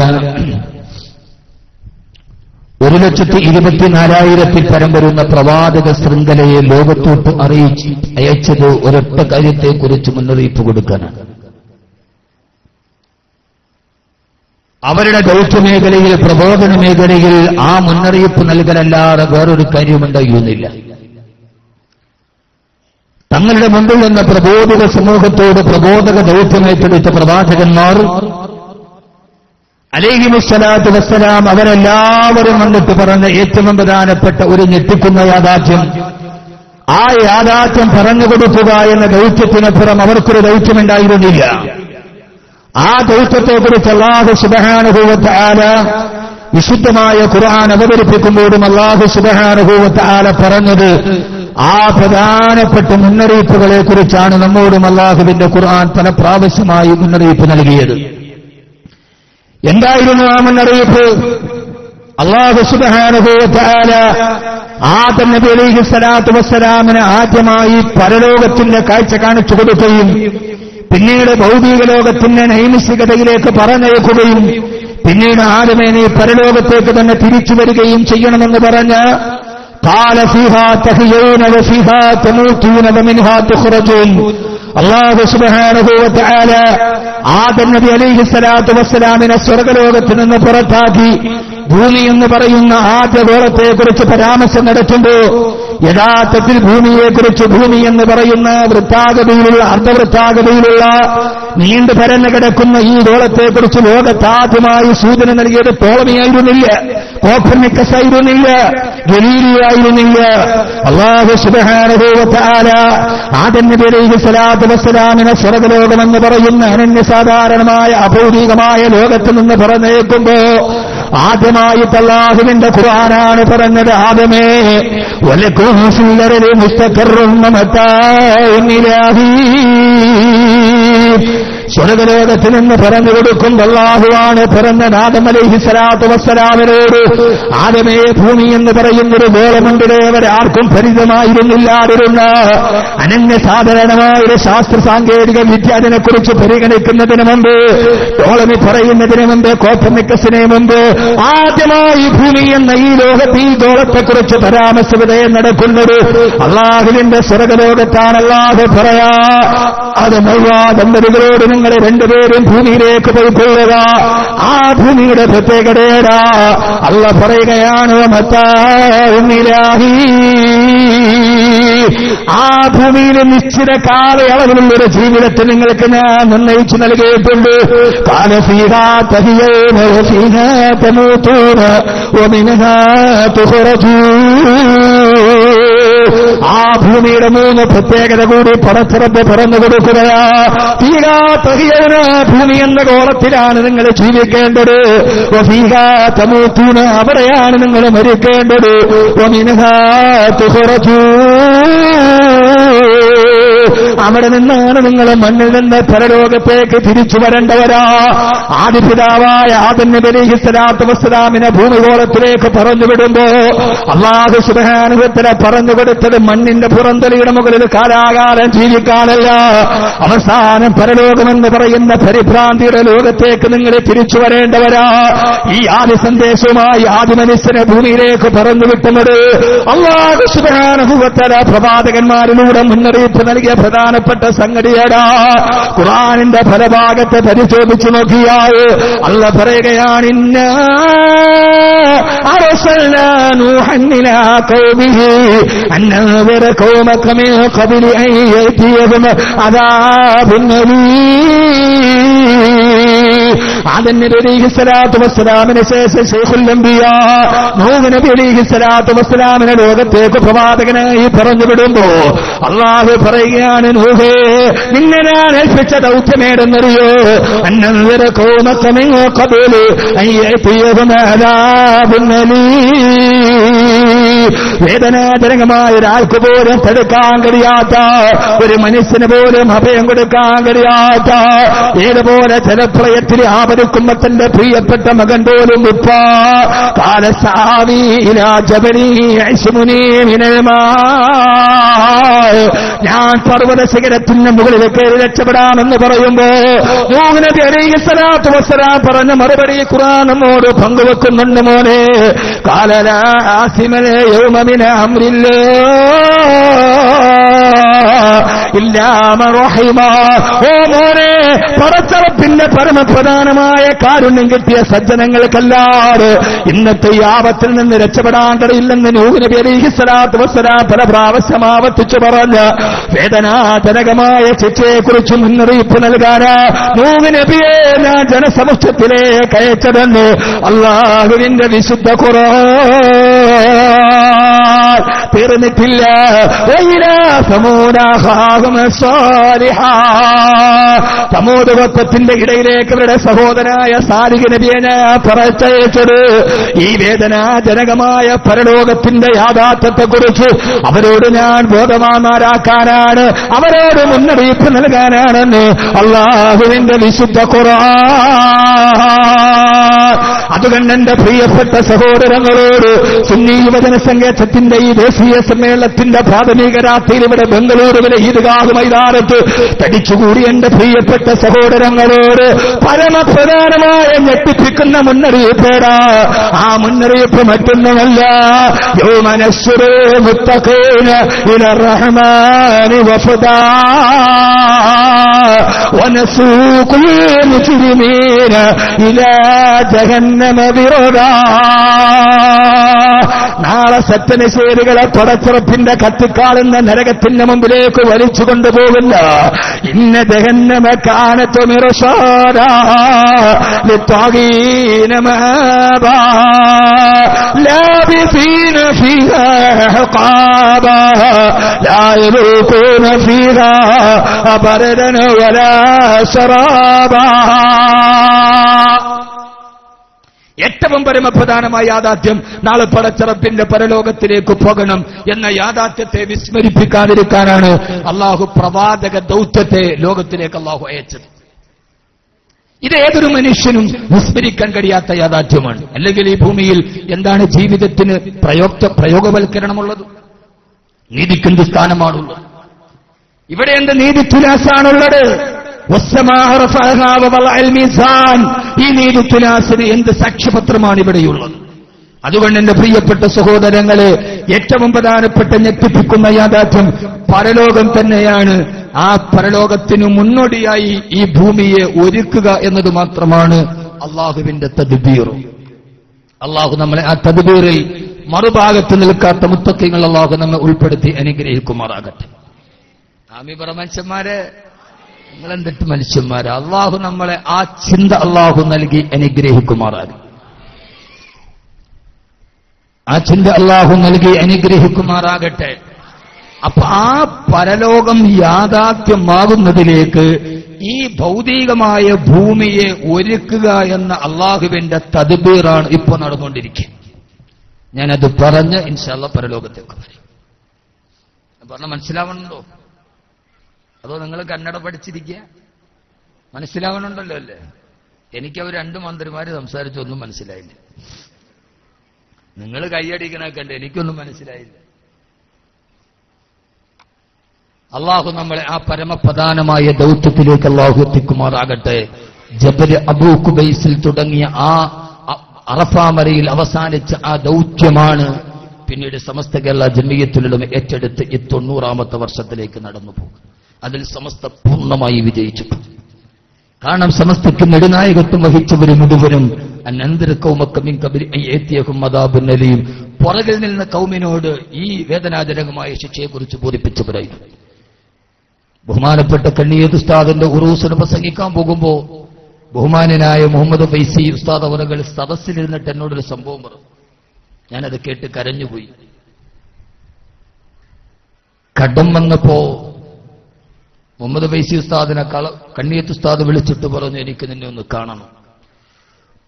1,24,000 പരം വരുന്ന പ്രവാചക ശൃംഖലയെ ലോകത്തോട്ട് അയച്ചത് ഒരൊറ്റ കാര്യത്തെക്കുറിച്ച് മുന്നറിയിപ്പ് കൊടുക്കാനാണ്. അവരുടെ ദൗത്യമേഖലയിൽ, പ്രബോധന മേഖലയിൽ ആ മുന്നറിയിപ്പ് നൽകലല്ലാതെ വേറൊരു കാര്യമുണ്ടായിരുന്നില്ല. തങ്ങളുടെ മുമ്പിൽ നിന്ന് പ്രബോധക സമൂഹത്തോട് പ്രബോധക ദൗത്യമേറ്റെടുത്ത പ്രവാചകന്മാർ അലൈഹിമുസ്സലാത്തു വസ്സലാം അവരെല്ലാവരും വന്നിട്ട് പറഞ്ഞ ഏറ്റവും പ്രധാനപ്പെട്ട ഒരു ഞെട്ടിക്കുന്ന യാഥാർത്ഥ്യം, ആ യാഥാർത്ഥ്യം പറഞ്ഞുകൊടുക്കുക എന്ന ദൗത്യത്തിനപ്പുറം അവർക്കൊരു ദൗത്യമുണ്ടായിരുന്നില്ല. ആ ദൗത്യത്തെക്കുറിച്ച് അല്ലാഹു സുബ്ഹാനഹു വ തആല വിശുദ്ധമായ ഖുർആൻ അവതരിപ്പിക്കുമ്പോഴും അല്ലാഹു സുബ്ഹാനഹു വ തആല പറഞ്ഞത് ആ പ്രധാനപ്പെട്ട മുന്നറിയിപ്പുകളെ കുറിച്ചാണ്. നമ്മോടും അല്ലാഹുവിന്റെ ഖുർആൻ പല പ്രാവശ്യമായി മുന്നറിയിപ്പ് നൽകിയത്. എന്തായിരുന്നു ആ മുന്നറിയിപ്പ്? അല്ലാഹു സുബ്ഹാനഹു വ തആല ആദം നബി അലൈഹി സ്വലാത്തു വസ്സലാമിന് ആദ്യമായി പരലോകത്തിന്റെ കാഴ്ച കാണിച്ചു കൊടുക്കുകയും പിന്നീട് ഭൗതിക ലോകത്തിന്റെ നൈമിഷികതയിലേക്ക് പറഞ്ഞയക്കുകയും പിന്നീട് ആദമേ നീ പരലോകത്തേക്ക് തന്നെ തിരിച്ചു വരികയും ചെയ്യണമെന്ന് പറഞ്ഞ് قال فيها تحيون وفيها تموتون ومنها تخرجون. അല്ലാഹു സുബ്ഹാനഹു വ തആല ആദം നബി അലൈഹി സ്വലാത്തു വസ്സലാമിനെ സ്വർഗ്ഗലോകത്ത് നിന്ന് പുറത്താക്കി ഭൂമി എന്ന് പറയുന്ന ആദ്യ ഗോളത്തെക്കുറിച്ച് പരാമർശം നടത്തുമ്പോൾ യഥാർത്ഥത്തിൽ ഭൂമിയെക്കുറിച്ച്, ഭൂമി എന്ന് പറയുന്ന വൃത്താകൃതിയിലുള്ള, അർദ്ധവൃത്താകൃതിയിലുള്ള നീണ്ടു പരന്നു കിടക്കുന്ന ഈ ഗോളത്തെക്കുറിച്ച് ലോകത്താദ്യമായി സൂചന നൽകിയത് ടോളമിയായിരുന്നില്ല, കോപ്പർനിക്കസ് ആയിരുന്നില്ല, ഗലീലിയായിരുന്നില്ല. അല്ലാഹു സുബ്ഹാനഹു വ തആല ആദം നബി അലൈഹി സ്വലാത്തു വസ്സലാമിനെ സ്വർഗ്ഗലോകമെന്ന് പറയുന്ന അനന്യസാധാരണമായ അഭൗതികമായ ലോകത്ത് നിന്ന് പറഞ്ഞേക്കുമ്പോ ആദ്യമായിട്ട് അല്ലാഹുവിന്റെ ഖുർആനാണ് പറഞ്ഞത്, ആദമേ വലകും ഫിൽ അർളി മുസ്തഖറുൻ വമതാഉൻ ഇലാഹി, സ്വർഗ്ഗലോകത്തിൽ നിന്ന് പറഞ്ഞു കൊടുക്കും. അല്ലാഹുവാണ് പിറന്ന ആദം അലൈഹിസ്സലാത്തു വസ്സലാമിനോട്, ആദമേ, ഭൂമി എന്ന് പറയുന്നൊരു ഗോളമുണ്ടിലെ അവരാർക്കും പരിചിതമായിരുന്നില്ലാതിരുന്ന അനന്യ സാധാരണമായൊരു ശാസ്ത്ര സാങ്കേതിക വിദ്യ അതിനെക്കുറിച്ച് പരിഗണിക്കുന്നതിന് മുമ്പ്, ടോളമി പറയുന്നതിന് മുമ്പ്, കോപ്പർനിക്കസിനെ മുമ്പ് ആദ്യമായി ഭൂമി എന്ന ഈ ലോകത്ത് ഈ ഗോളത്തെക്കുറിച്ച് പരാമർശവിധേയം നടക്കുന്നത് അല്ലാഹുവിന്റെ സ്വർഗ്ഗലോകത്താണ്. അല്ലാഹു പറയാ, അത് ദമ്പതികളോട് നിങ്ങൾ രണ്ടുപേരും ഭൂമിയിലേക്ക് പോയിക്കൊള്ളുക. ആ ഭൂമിയുടെ പ്രത്യേകതയേടാ അല്ലാഹു പറയുകയാണ്, മത്താഉമിലാഹി, ആ ഭൂമിയിൽ നിശ്ചിത കാലയളവിലുള്ളൊരു ജീവിതത്തെ നിങ്ങൾക്ക് ഞാൻ നിർണയിച്ചു നൽകിയിട്ടുണ്ട്. കാല ഫീഹാ തഹിയൂന വഫീഹാ തമൂതൂന വമിൻഹാ തുഖ്റജൂൻ. ആ ഭൂമിയുടെ 3 പ്രത്യേകത കൂടി പടച്ചിറപ്പ് പറഞ്ഞു കൊടുക്കുകയാ. ഫീഹാ തഹിയൂന, ഭൂമി എന്ന ഗോളത്തിലാണ് നിങ്ങൾ ജീവിക്കേണ്ടത്. വഫീഹാ തമൂതൂന, അവിടെയാണ് നിങ്ങൾ മരിക്കേണ്ടത്. വമിൻഹാ തുഖ്റജൂൻ, അവിടെ നിന്നാണ് നിങ്ങൾ മണ്ണിൽ നിന്ന് പരലോകത്തേക്ക് തിരിച്ചു വരേണ്ടവരാ. ആദിപിതാവായ ആദം നബി അലൈഹിസ്സലാത്തു വസ്സലാമിനെ ഭൂമിഗോളത്തിലേക്ക് പറഞ്ഞുവിടുമ്പോ അല്ലാഹു സുബ്ഹാനഹു വ തആല പറഞ്ഞു കൊടുത്തത് മണ്ണിന്റെ പുറന്തലയുടെ മുകളിൽ കാലാകാലം ജീവിക്കാനല്ല, അവസാനം പരലോകമെന്ന് പറയുന്ന പരിഭ്രാന്തിയുടെ ലോകത്തേക്ക് നിങ്ങൾ തിരിച്ചു വരേണ്ടവരാ. ഈ ആദി സന്ദേശവുമായി ആദി മനുഷ്യനെ ഭൂമിയിലേക്ക് പറഞ്ഞുവിട്ടുന്നത് അല്ലാഹു സുബ്ഹാനഹു വ തആല പ്രവാചകന്മാരിലൂടെ മുന്നറിയിപ്പ് നൽകിയ പ്രധാനപ്പെട്ട സംഗതിയടാ. ഖുർആനിന്റെ ഫലഭാഗത്തെ പരിശോധിച്ചു നോക്കിയാൽ അല്ലാഹു പറയുകയാണ്, ഇന്നാ അർസൽനാ നൂഹൻ ഇലാ ഖൗമിഹി അൻദിർ ഖൗമക മിൻ ഖബ്ലി അൻ യഅതിയഹും അദാബുൻ അലീം. ആദം നബി അലൈഹിസ്സലാത്തു വസ്സലാമിന് ശേഷം ശൈഖുൽ അംബിയാ നൂഹ് നബി അലൈഹിസ്സലാത്തു വസ്സലാമിനെ ലോകത്തേക്ക് പ്രവാചകനായി പറഞ്ഞുവിടുമ്പോ അല്ലാഹു പറയുകയാണ്, നൂഹേ, നിന്നെ ഞാൻ ഏൽപ്പിച്ച ദൗത്യമേടെന്നറിയോ? അൻദിർ ഖൗമക മിൻ ഖബ്ലി അൻ യഅതിയഹും അദാബുൻ അലീം. വേദനാജനകമായ ഒരാൾക്ക് പോലും തടുക്കാൻ കഴിയാത്ത, ഒരു മനുഷ്യന് പോലും അഭയം കൊടുക്കാൻ കഴിയാത്ത, ഏതുപോലെ ജലപ്രളയത്തിൽ ആപരിക്കുമ്പോ തന്റെ പ്രിയപ്പെട്ട മകൻ പോലും ഉപ്പാ കാലസാവി ഇലാ ജബലി യഅ്ശുമുനി മിനൽ മാ, ഞാൻ പർവ്വത ശിഖരത്തിന് മുകളിലേക്ക് രക്ഷപ്പെടാമെന്ന് പറയുമ്പോ നൂഹ് നബി അലൈഹിസ്സലാത്തു വസ്സലാം പറഞ്ഞ മറുപടി ഖുർആൻ നമ്മോട് പങ്കുവെക്കുന്നുണ്ട്. മോനെ, ഖാല ലാ ആസിമൽ യൗമ മിൻ അംരില്ലാഹ് ഇല്ലാ മൻ റഹിമ. ഓ മോനെ, പടച്ചറപ്പിന്റെ പരമപ്രധാനമായ കാരുണ്യം കിട്ടിയ സജ്ജനങ്ങൾക്കല്ലാതെ ഇന്നത്തെ ഈ ആപത്തിൽ നിന്ന് രക്ഷപ്പെടാൻ കഴിയില്ലെന്ന് നൂഹ് നബി അലൈഹിസ്സലാത്തു വസ്സലാം പല പ്രാവശ്യം ആവർത്തിച്ചു പറഞ്ഞ വേദനാജനകമായ ശിക്ഷയെക്കുറിച്ച് മുന്നറിയിപ്പ് നൽകാനാ നൂഹ് നബിയെ ഞാൻ ജനസമൂഹത്തിലേക്ക് അയച്ചതെന്ന് അല്ലാഹുവിന്റെ വിശുദ്ധ ഖുർആൻ തീർന്നിട്ടില്ല. സമൂദ് ഗോത്രത്തിന്റെ ഇടയിലേക്ക് അവരുടെ സഹോദരനായ സാലിഹ് നബിയെ പറച്ചയച്ചത് ഈ വേദനാജനകമായ പരലോകത്തിന്റെ യാഥാർത്ഥ്യത്തെക്കുറിച്ച് അവരോട് ഞാൻ ബോധവാന്മാരാക്കാനാണ്, അവരോട് മുന്നറിയിപ്പ് നൽകാനാണെന്ന് അല്ലാഹുവിന്റെ വിശുദ്ധ ഖുർആൻ. അതുകൊണ്ട് എന്റെ പ്രിയപ്പെട്ട സഹോദരങ്ങളോട് സുന്നി യുവജന സംഘത്തിന്റെ ഈ ദേശീയ സമ്മേളനത്തിന്റെ പ്രാഥമിക രാത്രിയിൽ ഇവിടെ ബംഗളൂരുവിലെ ഈദ്ഗാഹ് മൈതാനത്ത് തടിച്ചുകൂടി എന്റെ പ്രിയപ്പെട്ട സഹോദരങ്ങളോട് പരമപ്രധാനമായ ഞെട്ടിപ്പിക്കുന്ന മുന്നറിയിപ്പേടാ. ആ മുന്നറിയിപ്പ് മറ്റൊന്നുമല്ല, യൗമനശ്ശുറു മുത്തഖീന ഇലർ റഹ്മാനി വഫദാ വനസൂഖുൽ മുജ്രിമീന ഇലാ ജഹന്നമ വിറദാ. നാളെ സത്യനിഷേധികളെ പടച്ചുറപ്പിന്റെ കത്തിക്കാളുന്ന നരകത്തിന്റെ മുമ്പിലേക്ക് വലിച്ചു കൊണ്ടുപോകുന്ന ഇന്ന ജഹന്നമ കാനത്തു മിർസാദാ ലിത്വാഗീന മആബാ ലാബിസീന ഫീഹാ ഹഖാബാ ലാ യദൂഖൂന ഫീഹാ ബർദൻ വലാ ശറാബാ. ഏറ്റവും പരമപ്രധാനമായ യാഥാർത്ഥ്യം നാളെ പടച്ചറപ്പിന്റെ പരലോകത്തിലേക്ക് പോകണം എന്ന യാഥാർത്ഥ്യത്തെ വിസ്മരിപ്പിക്കാതിരിക്കാനാണ് അള്ളാഹു പ്രവാചക ദൗത്യത്തെ ലോകത്തിലേക്ക് അള്ളാഹു അയച്ചത്. ഇതേതൊരു മനുഷ്യനും വിസ്മരിക്കാൻ കഴിയാത്ത യാഥാർത്ഥ്യമാണ്. അല്ലെങ്കിൽ ഈ ഭൂമിയിൽ എന്താണ് ജീവിതത്തിന് പ്രയോഗവൽക്കരണമുള്ളത്? നീതിക്കെന്ത് സ്ഥാനമാണുള്ളത്? ഇവിടെ എന്ത് നീതി തുലാസാണുള്ളത്? ഈ നീതി തുലാസിന് എന്ത് സാക്ഷ്യപത്രമാണ് ഇവിടെയുള്ളത്? അതുകൊണ്ട് എന്റെ പ്രിയപ്പെട്ട സഹോദരങ്ങളെ, ഏറ്റവും പ്രധാനപ്പെട്ട ഞെട്ടിപ്പിക്കുന്ന യാഥാർത്ഥ്യം പരലോകം തന്നെയാണ്. ആ പരലോകത്തിനു മുന്നോടിയായി ഈ ഭൂമിയെ ഒരുക്കുക എന്നത് മാത്രമാണ് അള്ളാഹുവിന്റെ തദ്ബീർ. അള്ളാഹു നമ്മളെ ആ തദ്ബീറിൽ മറുഭാഗത്ത് നിൽക്കാത്ത മുത്തഖീങ്ങൾ അള്ളാഹു നമ്മെ ഉൾപ്പെടുത്തി അനുഗ്രഹിക്കുമാറാകട്ടെ. ആമീൻ. മനുഷ്യന്മാരെ, നിങ്ങളെന്തിട്ട് മനുഷ്യന്മാരെ, അള്ളാഹു നമ്മളെ ആ ചിന്ത അള്ളാഹു നൽകി അനുഗ്രഹിക്കുമാറാകട്ടെ. ആ ചിന്ത അള്ളാഹു നൽകി അനുഗ്രഹിക്കുമാറാകട്ടെ. അപ്പൊ ആ പരലോകം യാഥാർത്ഥ്യമാകുന്നതിലേക്ക് ഈ ഭൗതികമായ ഭൂമിയെ ഒരുക്കുക എന്ന അള്ളാഹുവിന്റെ തദ്ബീറാണ് ഇപ്പോൾ നടന്നുകൊണ്ടിരിക്കുക. ഞാനത് പറഞ്ഞ് ഇൻഷാ അല്ലാഹ് പരലോകത്തേക്ക് വരും. പറഞ്ഞ മനസ്സിലാവണുണ്ടോ? അതോ നിങ്ങൾ കന്നഡ പഠിച്ചിരിക്കുക? മനസ്സിലാവണുണ്ടല്ലോ അല്ലേ? എനിക്കവർ 2 മന്ത്രിമാര് സംസാരിച്ചൊന്നും മനസ്സിലായില്ല. നിങ്ങൾ കൈയടിക്കണൊക്കെ ഉണ്ട്, എനിക്കൊന്നും മനസ്സിലായില്ല. അള്ളാഹു നമ്മളെ ആ പരമപ്രധാനമായ ദൗത്യത്തിലേക്ക് അള്ളാഹു എത്തിക്കുമാറാകട്ടെ. ജബൽ അബൂ ഖുബൈസിൽ തുടങ്ങിയ ആ അറഫാ മലയിൽ അവസാനിച്ച ആ ദൗത്യമാണ് പിന്നീട് സമസ്ത കേരള ജമിയത്തുലമ ഏറ്റെടുത്ത് ഈ 90ാമത്തെ വർഷത്തിലേക്ക് നടന്നു പോകും. അതിൽ സമസ്ത പൂർണ്ണമായി വിജയിച്ചിട്ടുണ്ട്. കാരണം സമസ്തയ്ക്ക് നെടുനായകത്വം വഹിച്ചവർ മുഴുവനും അനന്തരക്കൗമക്കമിൻ പുറകിൽ നിന്ന് കൗമിനോട് ഈ വേദനാജനകമായ ശിക്ഷയെക്കുറിച്ച് ബോധിപ്പിച്ചവരായിരുന്നു. ബഹുമാനപ്പെട്ട കണ്ണിയത്ത് ഉസ്താദിന്റെ ഉറൂസിന് പ്രസംഗിക്കാൻ പോകുമ്പോ ബഹുമാനനായ മുഹമ്മദ് ഫൈസി ഉസ്താദ് അവറുകൾ സദസ്സിലിരുന്നിട്ട് എന്നോടൊരു സംഭവം പറഞ്ഞു. ഞാനത് കേട്ട് കരഞ്ഞുപോയി. കടം വന്നപ്പോ മുഹമ്മദ് ഫൈസി ഉസ്താദിനെ കണ്ണിയത്ത് ഉസ്താദ് വിളിച്ചിട്ട് പറഞ്ഞു, എനിക്ക് നിന്നെ ഒന്ന് കാണണം.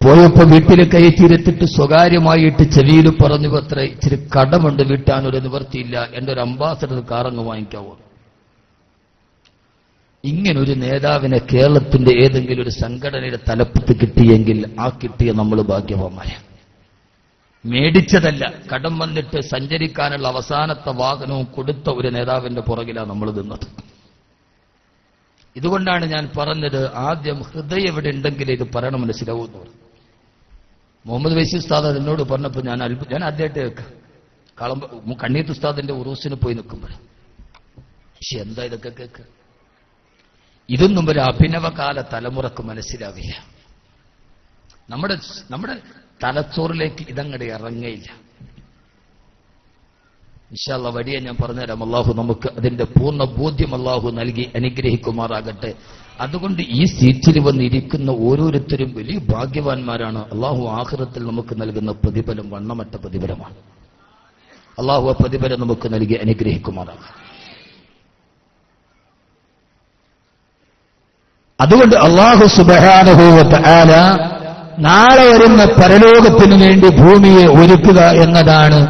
പോയപ്പോ വീട്ടിൽ കയറ്റിയിരുത്തിട്ട് സ്വകാര്യമായിട്ട് ചെവിയിൽ പറഞ്ഞു, അത്ര ഇച്ചിരി കടമുണ്ട്, വീട്ടാനൊരു നിവർത്തിയില്ല, എന്റെ ഒരു അംബാസഡർ കാറങ്ങ് വാങ്ങിക്കാവോ? ഇങ്ങനൊരു നേതാവിനെ കേരളത്തിന്റെ ഏതെങ്കിലും ഒരു സംഘടനയുടെ തലപ്പത്ത് കിട്ടിയെങ്കിൽ ആ കിട്ടിയ നമ്മൾ ഭാഗ്യവാന്മാരെ. മേടിച്ചതല്ല, കടം വന്നിട്ട് സഞ്ചരിക്കാനുള്ള അവസാനത്തെ വാഹനവും കൊടുത്ത ഒരു നേതാവിന്റെ പുറകിലാണ് നമ്മൾ നിന്നത്. ഇതുകൊണ്ടാണ് ഞാൻ പറഞ്ഞത്, ആദ്യം ഹൃദയം എവിടെ ഉണ്ടെങ്കിൽ ഇത് പറയണം, മനസ്സിലാവുന്നു. മുഹമ്മദ് ഫൈസി ഉസ്താദ് എന്നോട് പറഞ്ഞപ്പോൾ ഞാൻ ആദ്യമായിട്ട് കണ്ണീത്ത് ഉസ്താദിന്റെ ഉറൂസിന് പോയി നിൽക്കുമ്പോൾ പക്ഷെ എന്താ ഇതൊക്കെ കേക്ക്, ഇതൊന്നും ഒരു അഭിനവകാല തലമുറക്ക് മനസ്സിലാവില്ല. നമ്മുടെ തലച്ചോറിലേക്ക് ഇതങ്ങടെ ഇറങ്ങയില്ല. ഇൻഷാ അല്ലാഹ് വഴിയെ ഞാൻ പറഞ്ഞുതരാം. അള്ളാഹു നമുക്ക് അതിന്റെ പൂർണ്ണ ബോധ്യം അള്ളാഹു നൽകി അനുഗ്രഹിക്കുമാറാകട്ടെ. അതുകൊണ്ട് ഈ സീറ്റിൽ വന്നിരിക്കുന്ന ഓരോരുത്തരും വലിയ ഭാഗ്യവാന്മാരാണ്. അള്ളാഹു ആഖിറത്തിൽ നമുക്ക് നൽകുന്ന പ്രതിഫലം വണ്ണമറ്റ പ്രതിഫലമാണ്. അള്ളാഹു ആ പ്രതിഫലം നമുക്ക് നൽകി അനുഗ്രഹിക്കുമാറാകട്ടെ. അതുകൊണ്ട് അള്ളാഹു സുബ്ഹാനഹു വ തആല നാളെ വരുന്ന പരലോകത്തിനു വേണ്ടി ഭൂമിയെ ഒരുക്കുക എന്നതാണ്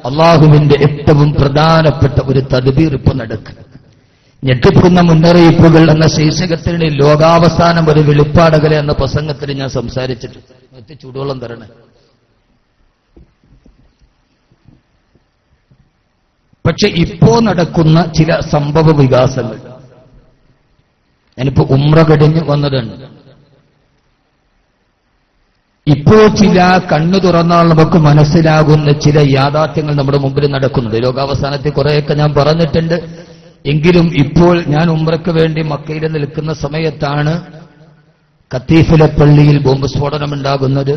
അള്ളാഹുവിന്റെ ഏറ്റവും പ്രധാനപ്പെട്ട ഒരു തദ്ബീർ ഇപ്പൊ നടക്കുന്നത്. ഞെട്ടിപ്പിക്കുന്ന മുന്നറിയിപ്പുകൾ എന്ന ശീർഷകത്തിൽ ലോകാവസാനം ഒരു വെളിപ്പാടകലെ എന്ന പ്രസംഗത്തിൽ ഞാൻ സംസാരിച്ചിട്ടുണ്ട്. ചൂടുവെള്ളം തരണേ. പക്ഷെ ഇപ്പോ നടക്കുന്ന ചില സംഭവ വികാസങ്ങൾ, ഞാനിപ്പോ ഉംറ കഴിഞ്ഞ് വന്നതാണ്. ഇപ്പോ ചില കണ്ണു തുറന്നാൽ നമുക്ക് മനസ്സിലാകുന്ന ചില യാഥാർത്ഥ്യങ്ങൾ നമ്മുടെ മുമ്പിൽ നടക്കുന്നുണ്ട്. ലോകാവസാനത്തെ കുറെയൊക്കെ ഞാൻ പറഞ്ഞിട്ടുണ്ട്. എങ്കിലും ഇപ്പോൾ ഞാൻ ഉംറയ്ക്ക് വേണ്ടി മക്കയിൽ നിൽക്കുന്ന സമയത്താണ് കത്തീഫിലെ പള്ളിയിൽ ബോംബ് സ്ഫോടനമുണ്ടാകുന്നത്,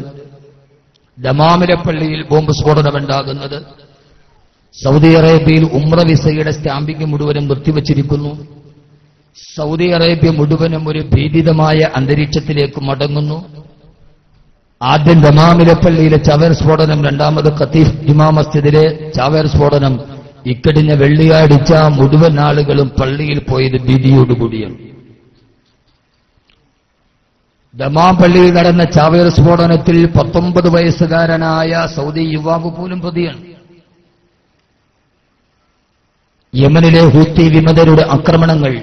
ദമാമിലെ പള്ളിയിൽ ബോംബ് സ്ഫോടനമുണ്ടാകുന്നത്, സൗദി അറേബ്യയിൽ ഉംറ വിസയുടെ സ്റ്റാമ്പിംഗ് മുഴുവനും നിർത്തിവച്ചിരിക്കുന്നു. സൗദി അറേബ്യ മുഴുവനും ഒരു ഭീതിതമായ അന്തരീക്ഷത്തിലേക്ക് മടങ്ങുന്നു. ആദ്യം ദമാമിലെ പള്ളിയിലെ ചാവേർ സ്ഫോടനം, രണ്ടാമത് ഖത്തീഫ് ജുമാ മസ്ജിദിലെ ചാവേർ സ്ഫോടനം. ഇക്കഴിഞ്ഞ വെള്ളിയാഴ്ച മുഴുവൻ ആളുകളും പള്ളിയിൽ പോയത് ഭീതിയോടുകൂടിയാണ്. ദമാം പള്ളിയിൽ നടന്ന ചാവേർ സ്ഫോടനത്തിൽ 19 വയസ്സുകാരനായ സൗദി യുവാവ് പോലും പ്രതിയാണ്. യമനിലെ ഹൂത്തി വിമതരുടെ ആക്രമണങ്ങൾ,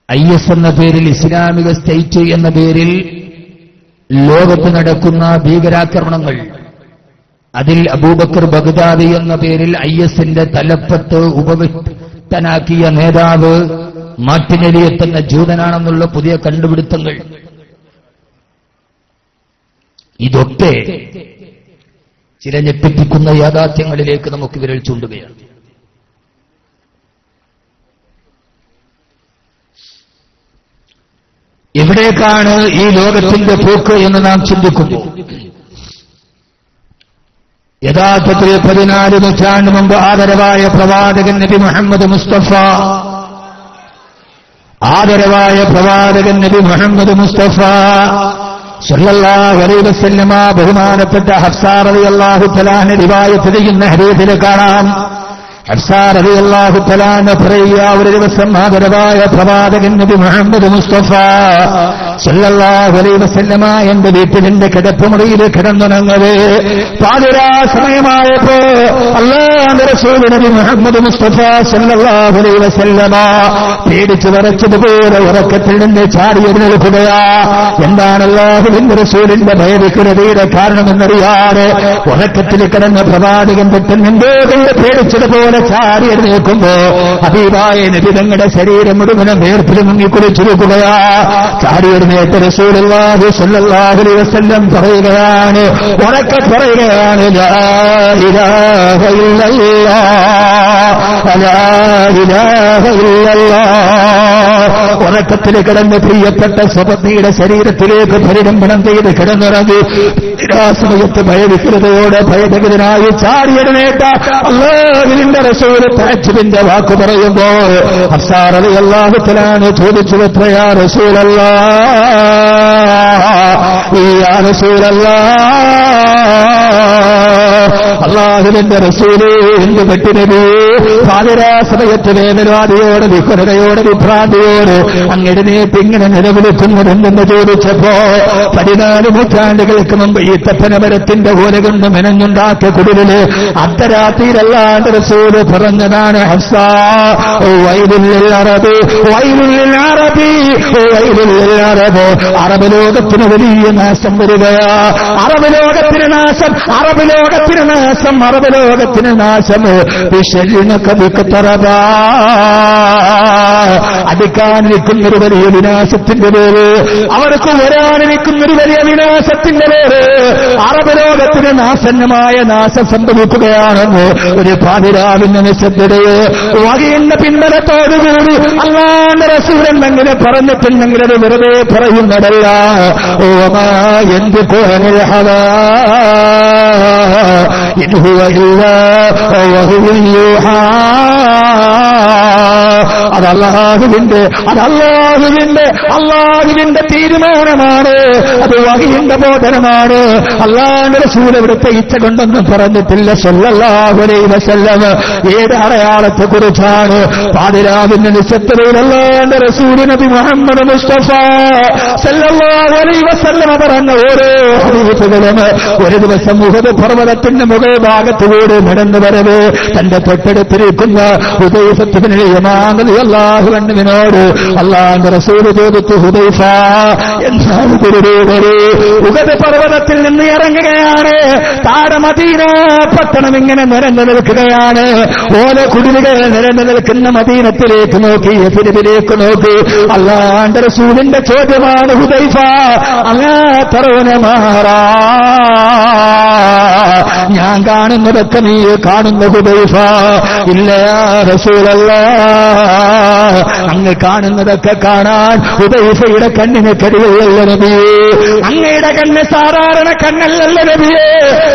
IS എന്ന പേരിൽ, ഇസ്ലാമിക സ്റ്റേറ്റ് എന്ന പേരിൽ ലോകത്ത് നടക്കുന്ന ഭീകരാക്രമണങ്ങൾ, അതിൽ അബൂബക്കർ ബഗ്ദാദി എന്ന പേരിൽ ISന്റെ തലപ്പത്ത് ഉപവിഷ്ടനാക്കിയ നേതാവ് മാർട്ടിനെലിയത്ത് എന്ന ജൂതനാണെന്നുള്ള പുതിയ കണ്ടുപിടുത്തങ്ങൾ, ഇതൊക്കെ ചില ഞെട്ടിപ്പിക്കുന്ന യാഥാർത്ഥ്യങ്ങളിലേക്ക് നമുക്ക് വിരൽ ചൂണ്ടുകയാണ്. എവിടേക്കാണ് ഈ ലോകത്തിന്റെ പോക്ക് എന്ന് നാം ചിന്തിക്കുന്നു. യഥാർത്ഥത്തിൽ 14 നൂറ്റാണ്ട് മുമ്പ് ആദരവായ പ്രവാചകൻ നബി മുഹമ്മദ് മുസ്തഫ, ആദരവായ പ്രവാചകൻ നബി മുഹമ്മദ് മുസ്തഫ സല്ലല്ലാഹു അലൈഹി വസല്ലമ ബഹുമാനപ്പെട്ട ഹഫ്സ റളിയല്ലാഹു തആല അൻഹ റിവായത്ത് ചെയ്യുന്ന ഹദീസിൽ കാണാം. ഹഫ്സ റളിയല്ലാഹു തആല അൻഹ പറയുക, ഒരു ദിവസം ആദരവായ പ്രവാചകൻ നബി മുഹമ്മദ് മുസ്തഫ സല്ലല്ലാഹു അലൈഹി വസല്ലമ എന്റെ വീട്ടിലെന്റെ കിടപ്പുമുറിയിൽ കിടന്നുണങ്ങവേ പാതിരാ സമയമായപ്പോ അല്ലാഹുവിന്റെ റസൂൽ നബി മുഹമ്മദ് മുസ്തഫ സല്ലല്ലാഹു അലൈഹി വസല്ലമ പേടിച്ചു വരച്ചതുപോലെ ഉറക്കത്തിൽ നിന്ന് ചാടി എഴുന്നേൽക്കുകയാ. എന്താണ് അല്ലാഹുവിന്റെ റസൂലിന്റെ ഭയവിഹ്വലതയുടെ കാരണമെന്നറിയാതെ ഉറക്കത്തിൽ കിടന്ന പ്രവാചകൻ പെട്ടെന്ന് എന്തോ കൊണ്ട് പേടിച്ചതുപോലെ ചാടി എഴുന്നേൽക്കുമ്പോ ഹബീബായ നബി തങ്ങളുടെ ശരീരം മുഴുവനും വേർപ്പിൽ മുങ്ങിക്കുളിച്ചിരിക്കുകയാ. ചാടി എഴുന്നേറ്റ് റസൂലുള്ളാഹി സ്വല്ലല്ലാഹു അലൈഹി വസല്ലം പറയുകയാണ്, ഉറക്കെ പറയുകയാണ്, ലാ ഇലാഹ ഇല്ലല്ലാഹ്, ലാ ഇലാഹ ഇല്ലല്ലാഹ്. ഉറക്കത്തിൽ കിടന്ന് പ്രിയപ്പെട്ട സ്വപത്നിയുടെ ശരീരത്തിലേക്ക് പരിരംഭണം ചെയ്ത് കിടന്നിറങ്ങി ആ സമയത്ത് ഭയവിഹ്വലതയോടെ ഭയഭീതനായി ചാടി എഴുന്നേറ്റ അല്ലാഹുവിന്റെ റസൂൽ തഅജ്ജുബിന്റെ വാക്ക് പറയുമ്പോൾ ഹഫ്സ റളിയല്ലാഹു തആല ചോദിച്ചു, എത്രയാ റസൂലല്ലാഹ്, യാ റസൂലല്ലാഹ്, അല്ലാഹുവിന്റെ റസൂലേ എന്ത് പറ്റി നബി? പാതിരാ സമയത്ത് വേദനാദിയോട് വിഹ്വലതയോട് വിഭ്രാന്തിയോട് അങ്ങെഴുന്നേറ്റ് ഇങ്ങനെ നിലവിളിക്കുന്നതെന്ന് ചോദിച്ചപ്പോ 14 നൂറ്റാണ്ടുകൾക്ക് മുമ്പ് ഈ തപ്പനമരത്തിന്റെ ഓല കൊണ്ട് മെനഞ്ഞുണ്ടാക്കിയ കുടിലില് അർദ്ധരാത്രിയിലല്ലാണ്ട് റസൂല് പറഞ്ഞതാണ്, ഹഫ്സ വൈലുൽ അറബ്, വൈലുൽ അറബി, വൈലുൽ അറബ്. അറബ് ലോകത്തിന് വലിയ നാശം വരികയാ. അറബ് ലോകത്തിന് നാശം, അറബ് ലോകത്തിന് നാശം, അറബ് ലോകത്തിന് നാശം. അടുക്കാനിരിക്കുന്നൊരു വലിയ വിനാശത്തിന്റെ പേര്, അവർക്ക് വരാനിരിക്കുന്നൊരു വലിയ വിനാശത്തിന്റെ പേര് അറബ് ലോകത്തിന് നാശന്യമായ നാശം സംഭവിക്കുകയാണെന്ന് ഒരു പാതിരാവിന്റെ നിശബ്ദതയെ വകയുന്ന പിൻബലത്തോടുകൂടി അല്ലാഹുവിന്റെ റസൂൽ എന്നെങ്ങനെ പറഞ്ഞിട്ടുണ്ടെങ്കിൽ അത് വെറുതെ പറയുന്നതല്ല. ഓമാ എന്ത് കോഹനൽ ഹവാ ഇൻ ഹുവ ഇല്ലാ വഹുവ യൂഹാ. അല്ലാഹുവിന്റെ തീരുമാനമാണ്, അത് വഹിയുടെ ബോധനമാണ്. അല്ലാഹുവിന്റെ റസൂൽ ഇവിടുത്തെ ഇച്ഛ കൊണ്ടൊന്നും പറഞ്ഞിട്ടില്ല സല്ലല്ലാഹു അലൈഹി വസല്ലം. ഏത് അടയാളത്തെ കുറിച്ചാണ് പാതിരാവിന്റെ നിശബ്ദതയിൽ അല്ലാഹുവിന്റെ റസൂൽ നബി മുഹമ്മദ് മുസ്തഫ സല്ലല്ലാഹു അലൈഹി വസല്ലം പറഞ്ഞ ഓരോ ഹദീസുകളും ഒരു ദിവസം ഉഹദ് പർവ്വതത്തിന്റെ മുകൾ ഭാഗത്തുകൂടി നടന്നു വരവേ തന്റെ തൊട്ടടുത്തിരിക്കുന്ന ഹുദൈഫത്ത് ഇബ്നു യമാൻ റളിയല്ലാഹു അൻഹുവിനോട് അല്ലാഹുവിന്റെ റസൂൽ ചോദിച്ചു, ഹുദൈഫ എന്താണ് ഗുരുദേവരെ? ഉഹദ് പർവ്വതത്തിൽ നിന്ന് ഇറങ്ങുകയാണ്, താഴെ മദീന പട്ടണം ഇങ്ങനെ നിരന്നു നിൽക്കുകയാണ്. ഓരോ കുടിലുകൾ നിരന്നു നിൽക്കുന്ന മദീനത്തിലേക്ക് നോക്കി, യസ്രിബിലേക്ക് നോക്കി. അല്ലാഹുവിന്റെ റസൂലിന്റെ ചോദ്യമാണ്, ഹുദൈഫ അല്ലാ തറവന മാറാ, ഞാൻ കാണുന്നതൊക്കെ നീ കാണുന്ന ഹുദൈഫ? ഇല്ല യാ റസൂലല്ലാഹ്, അങ്ങ് കാണുന്നതൊക്കെ കാണാൻ ഹുദൈഫയുടെ കണ്ണിന് കഴിവില്ലല്ലോ നബിയേ. അങ്ങയുടെ കണ്ണ് സാധാരണ കണ്ണല്ലല്ലോ നബിയേ,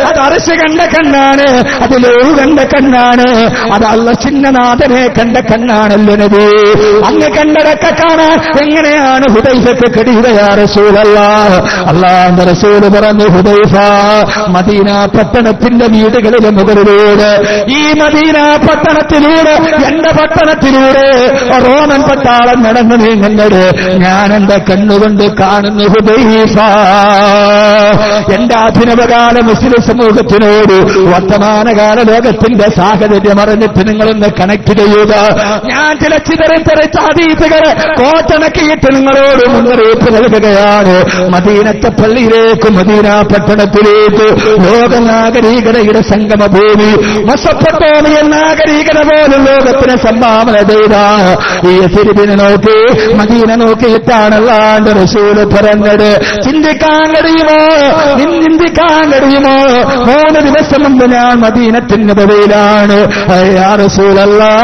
അത് അർശ് കണ്ട കണ്ണാണ്, അത് ലോഹ് കണ്ട കണ്ണാണ്, അത് അല്ലാഹ് ചിന്നനാഥനെ കണ്ട കണ്ണാണല്ലോ നബിയേ. അങ്ങ് കണ്ടതൊക്കെ കാണാൻ എങ്ങനെയാണ് ഹുദൈഫയ്ക്ക് കഴിയുക യാ റസൂലല്ലാഹ്? അല്ലാഹുവിന്റെ റസൂൽ പറഞ്ഞു, ഹുദൈഫ മദീന പട്ടണത്തിൽ പട്ടണത്തിന്റെ വീടുകളിലെ മുകളിലൂടെ, ഈ മദീന പട്ടണത്തിലൂടെ, എന്റെ പട്ടണത്തിലൂടെ റോമൻ പട്ടാളം നടന്നു നീങ്ങുന്നത് ഞാൻ എന്റെ കണ്ണുകൊണ്ട് കാണുന്നു. ഹുദൈഫ, എന്റെ അഭിനവകാല മുസ്ലിം സമൂഹത്തിനോട് വർത്തമാനകാല ലോകത്തിന്റെ സാഹചര്യം അറിഞ്ഞിട്ട് നിങ്ങളൊന്ന് കണക്ട് ചെയ്യുക. ഞാൻ ചില ചിതറിത്തെറിച്ച ഹദീസുകൾ കോട്ടണക്കിയിട്ട് നിങ്ങളോട് മുന്നറിയിപ്പ് നൽകുകയാണ്. മദീനത്തെ പള്ളിയിലേക്ക്, മദീന പട്ടണത്തിലേക്ക്, ലോകനാഗരികതയുടെ സംഗമഭൂമി, മെസൊപ്പൊട്ടേമിയൻ നാഗരികത പോലും ലോകത്തിന് സംഭാവന ചെയ്ത ഈ യസ്രിബിനെ നോക്കി, മദീന നോക്കിയിട്ടാണ് അല്ലാഹുവിന്റെ റസൂൽ പറഞ്ഞത്. ചിന്തിക്കാൻ കഴിയുമോ? ചിന്തിക്കാൻ കഴിയുമോ? 3 ദിവസം മുമ്പ് ഞാൻ മദീനത്തിന്റെ പദവിയിലാണ്. യാ റസൂലല്ലാഹ്,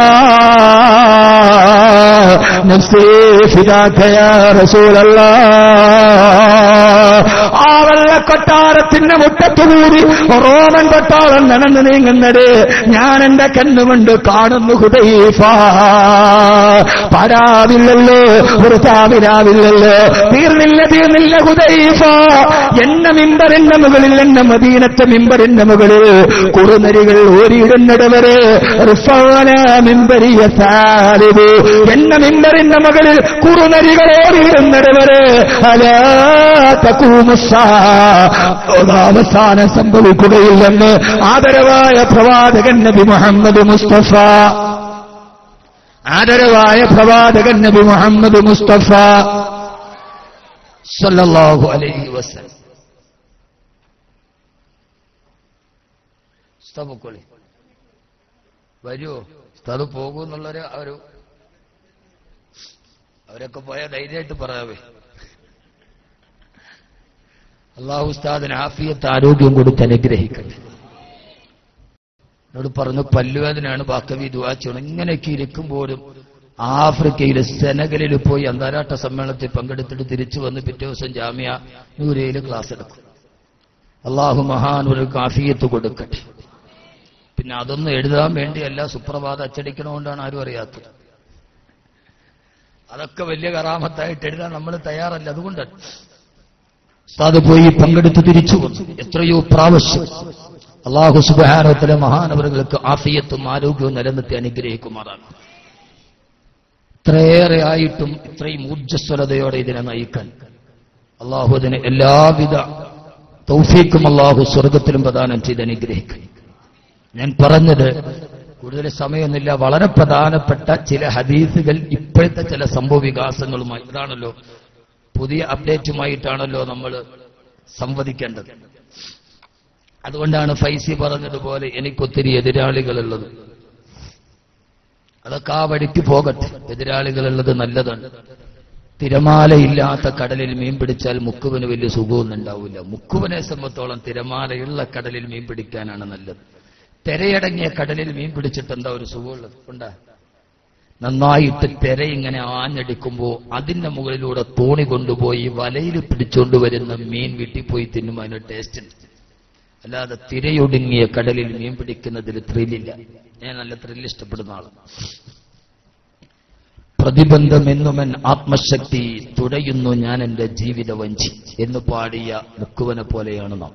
നഫ്സി ഫിദാക യാ റസൂലല്ലാഹ്. ആ വെള്ളക്കൊട്ടാരത്തിന്റെ മുറ്റത്തുകൂടി റോമൻ കൊട്ടാരം നടന്നു നീങ്ങുന്നത് ഞാൻ എന്റെ കണ്ണുകൊണ്ട് കാണുന്നു. ഹുദൈഫ, പാരാവില്ലല്ലോ, ഒരു താവിരാവില്ലല്ലോ, തീർന്നില്ല ഹുദൈഫ. എന്നെ മിമ്പറിന്റെ മുകളിൽ, എന്നെ മദീനത്തെ മിമ്പറിന്റെ മുകളിൽ കുറുനരികൾ ഓരിയിടുന്നിടവരെ, മിമ്പരിയ സാലിബ്, എന്നെ മിമ്പറിന്റെ മുകളിൽ കുറുനരികൾ ഓരിയിടുന്നിടവരെ അവസാനം സംഭവിക്കുകയില്ലെന്ന് ആദരവായ പ്രവാചകൻ നബി മുഹമ്മദ് മുസ്തഫ, ആദരവായ പ്രവാചകൻ നബി മുഹമ്മദ് മുസ്തഫ സല്ലല്ലാഹു അലൈഹി വസല്ലം. സ്തബുക്കളി വരുമോ? സ്ഥലം പോകുമെന്നുള്ളവര് അവരൊക്കെ പോയാൽ ധൈര്യമായിട്ട് പറയാവേ. അല്ലാഹു ഉസ്താദിന് ആഫിയത്ത് ആരോഗ്യം കൊടുത്ത് അനുഗ്രഹിക്കട്ടെ. എന്നോട് പറഞ്ഞു പല്ലുവേദനയാണ്, ബാക്കവി ദുആ ചെയ്യണം. ഇങ്ങനെയൊക്കെ ഇരിക്കുമ്പോഴും ആഫ്രിക്കയിലെ സെനഗലിൽ പോയി അന്താരാഷ്ട്ര സമ്മേളനത്തിൽ പങ്കെടുത്തിട്ട് തിരിച്ചു വന്ന് പിറ്റേ ദിവസം ജാമിയ നൂരയിൽ ക്ലാസ് എടുക്കും. അല്ലാഹു മഹാനവർക്ക് ആഫിയത്ത് കൊടുക്കട്ടെ. പിന്നെ അതൊന്നും എഴുതാൻ വേണ്ടിയല്ല, സുപ്രഭാതം അച്ചടിക്കണോണ്ടാണ് ആരും അറിയാത്തത്. അതൊക്കെ വലിയ കറാമത്തായിട്ട് എഴുതാൻ നമ്മൾ തയ്യാറല്ല. അതുകൊണ്ടാണ് ഉസ്താദ് പോയി പങ്കെടുത്ത് തിരിച്ചു വന്നു. എത്രയോ പ്രാവശ്യം അല്ലാഹു സുബ്ഹാനഹു വ തആല മഹാനവറുകൾക്ക് ആഫിയത്തും ആരോഗ്യവും നിലനിർത്തി അനുഗ്രഹിക്കുമാറാണ്. ഇത്രയേറെ ആയിട്ടും ഇത്രയും ഊർജ്ജസ്വലതയോടെ ഇതിനെ നയിക്കാൻ അല്ലാഹു അതിന് എല്ലാവിധ തൗഫീഖും അല്ലാഹു സ്വർഗത്തിലും പ്രദാനം ചെയ്ത് അനുഗ്രഹിക്കും. ഞാൻ പറഞ്ഞത് കൂടുതൽ സമയമൊന്നുമില്ല. വളരെ പ്രധാനപ്പെട്ട ചില ഹദീസുകൾ ഇപ്പോഴത്തെ ചില സംഭവ വികാസങ്ങളുമായി, ഇതാണല്ലോ പുതിയ അപ്ഡേറ്റുമായിട്ടാണല്ലോ നമ്മൾ സംവദിക്കേണ്ടത്. അതുകൊണ്ടാണ് ഫൈസി പറഞ്ഞതുപോലെ എനിക്കൊത്തിരി എതിരാളികളുള്ളത്. അതൊക്കെ ആ വഴിക്ക് പോകട്ടെ. എതിരാളികളുള്ളത് നല്ലതാണ്. തിരമാലയില്ലാത്ത കടലിൽ മീൻ പിടിച്ചാൽ മുക്കുവന് വലിയ സുഖമൊന്നും ഉണ്ടാവില്ല. മുക്കുവനെ സംബന്ധിച്ചോളം തിരമാലയുള്ള കടലിൽ മീൻ പിടിക്കാനാണ് നല്ലത്. തിരയടങ്ങിയ കടലിൽ മീൻ പിടിച്ചിട്ട് എന്താ ഒരു സുഖമുള്ളത്? ഉണ്ടാ നന്നായിട്ട് തിര ഇങ്ങനെ ആഞ്ഞടിക്കുമ്പോൾ അതിന്റെ മുകളിലൂടെ തോണി കൊണ്ടുപോയി വലയിൽ പിടിച്ചുകൊണ്ടുവരുന്ന മീൻ വീട്ടിൽ പോയി തിന്നുമ്പോൾ അതിന് ടേസ്റ്റ് ഉണ്ട്. അല്ലാതെ തിരയൊടുങ്ങിയ കടലിൽ മീൻ പിടിക്കുന്നതിൽ ത്രില്ലില്ല. ഞാൻ നല്ല ത്രില്ല് ഇഷ്ടപ്പെടുന്ന ആളാണ്. പ്രതിബന്ധമെന്നുമൻ ആത്മശക്തി തുടയുന്നു ഞാൻ എന്റെ ജീവിത വഞ്ചി എന്ന് പാടിയ മുക്കുവനെ പോലെയാണ് നാം.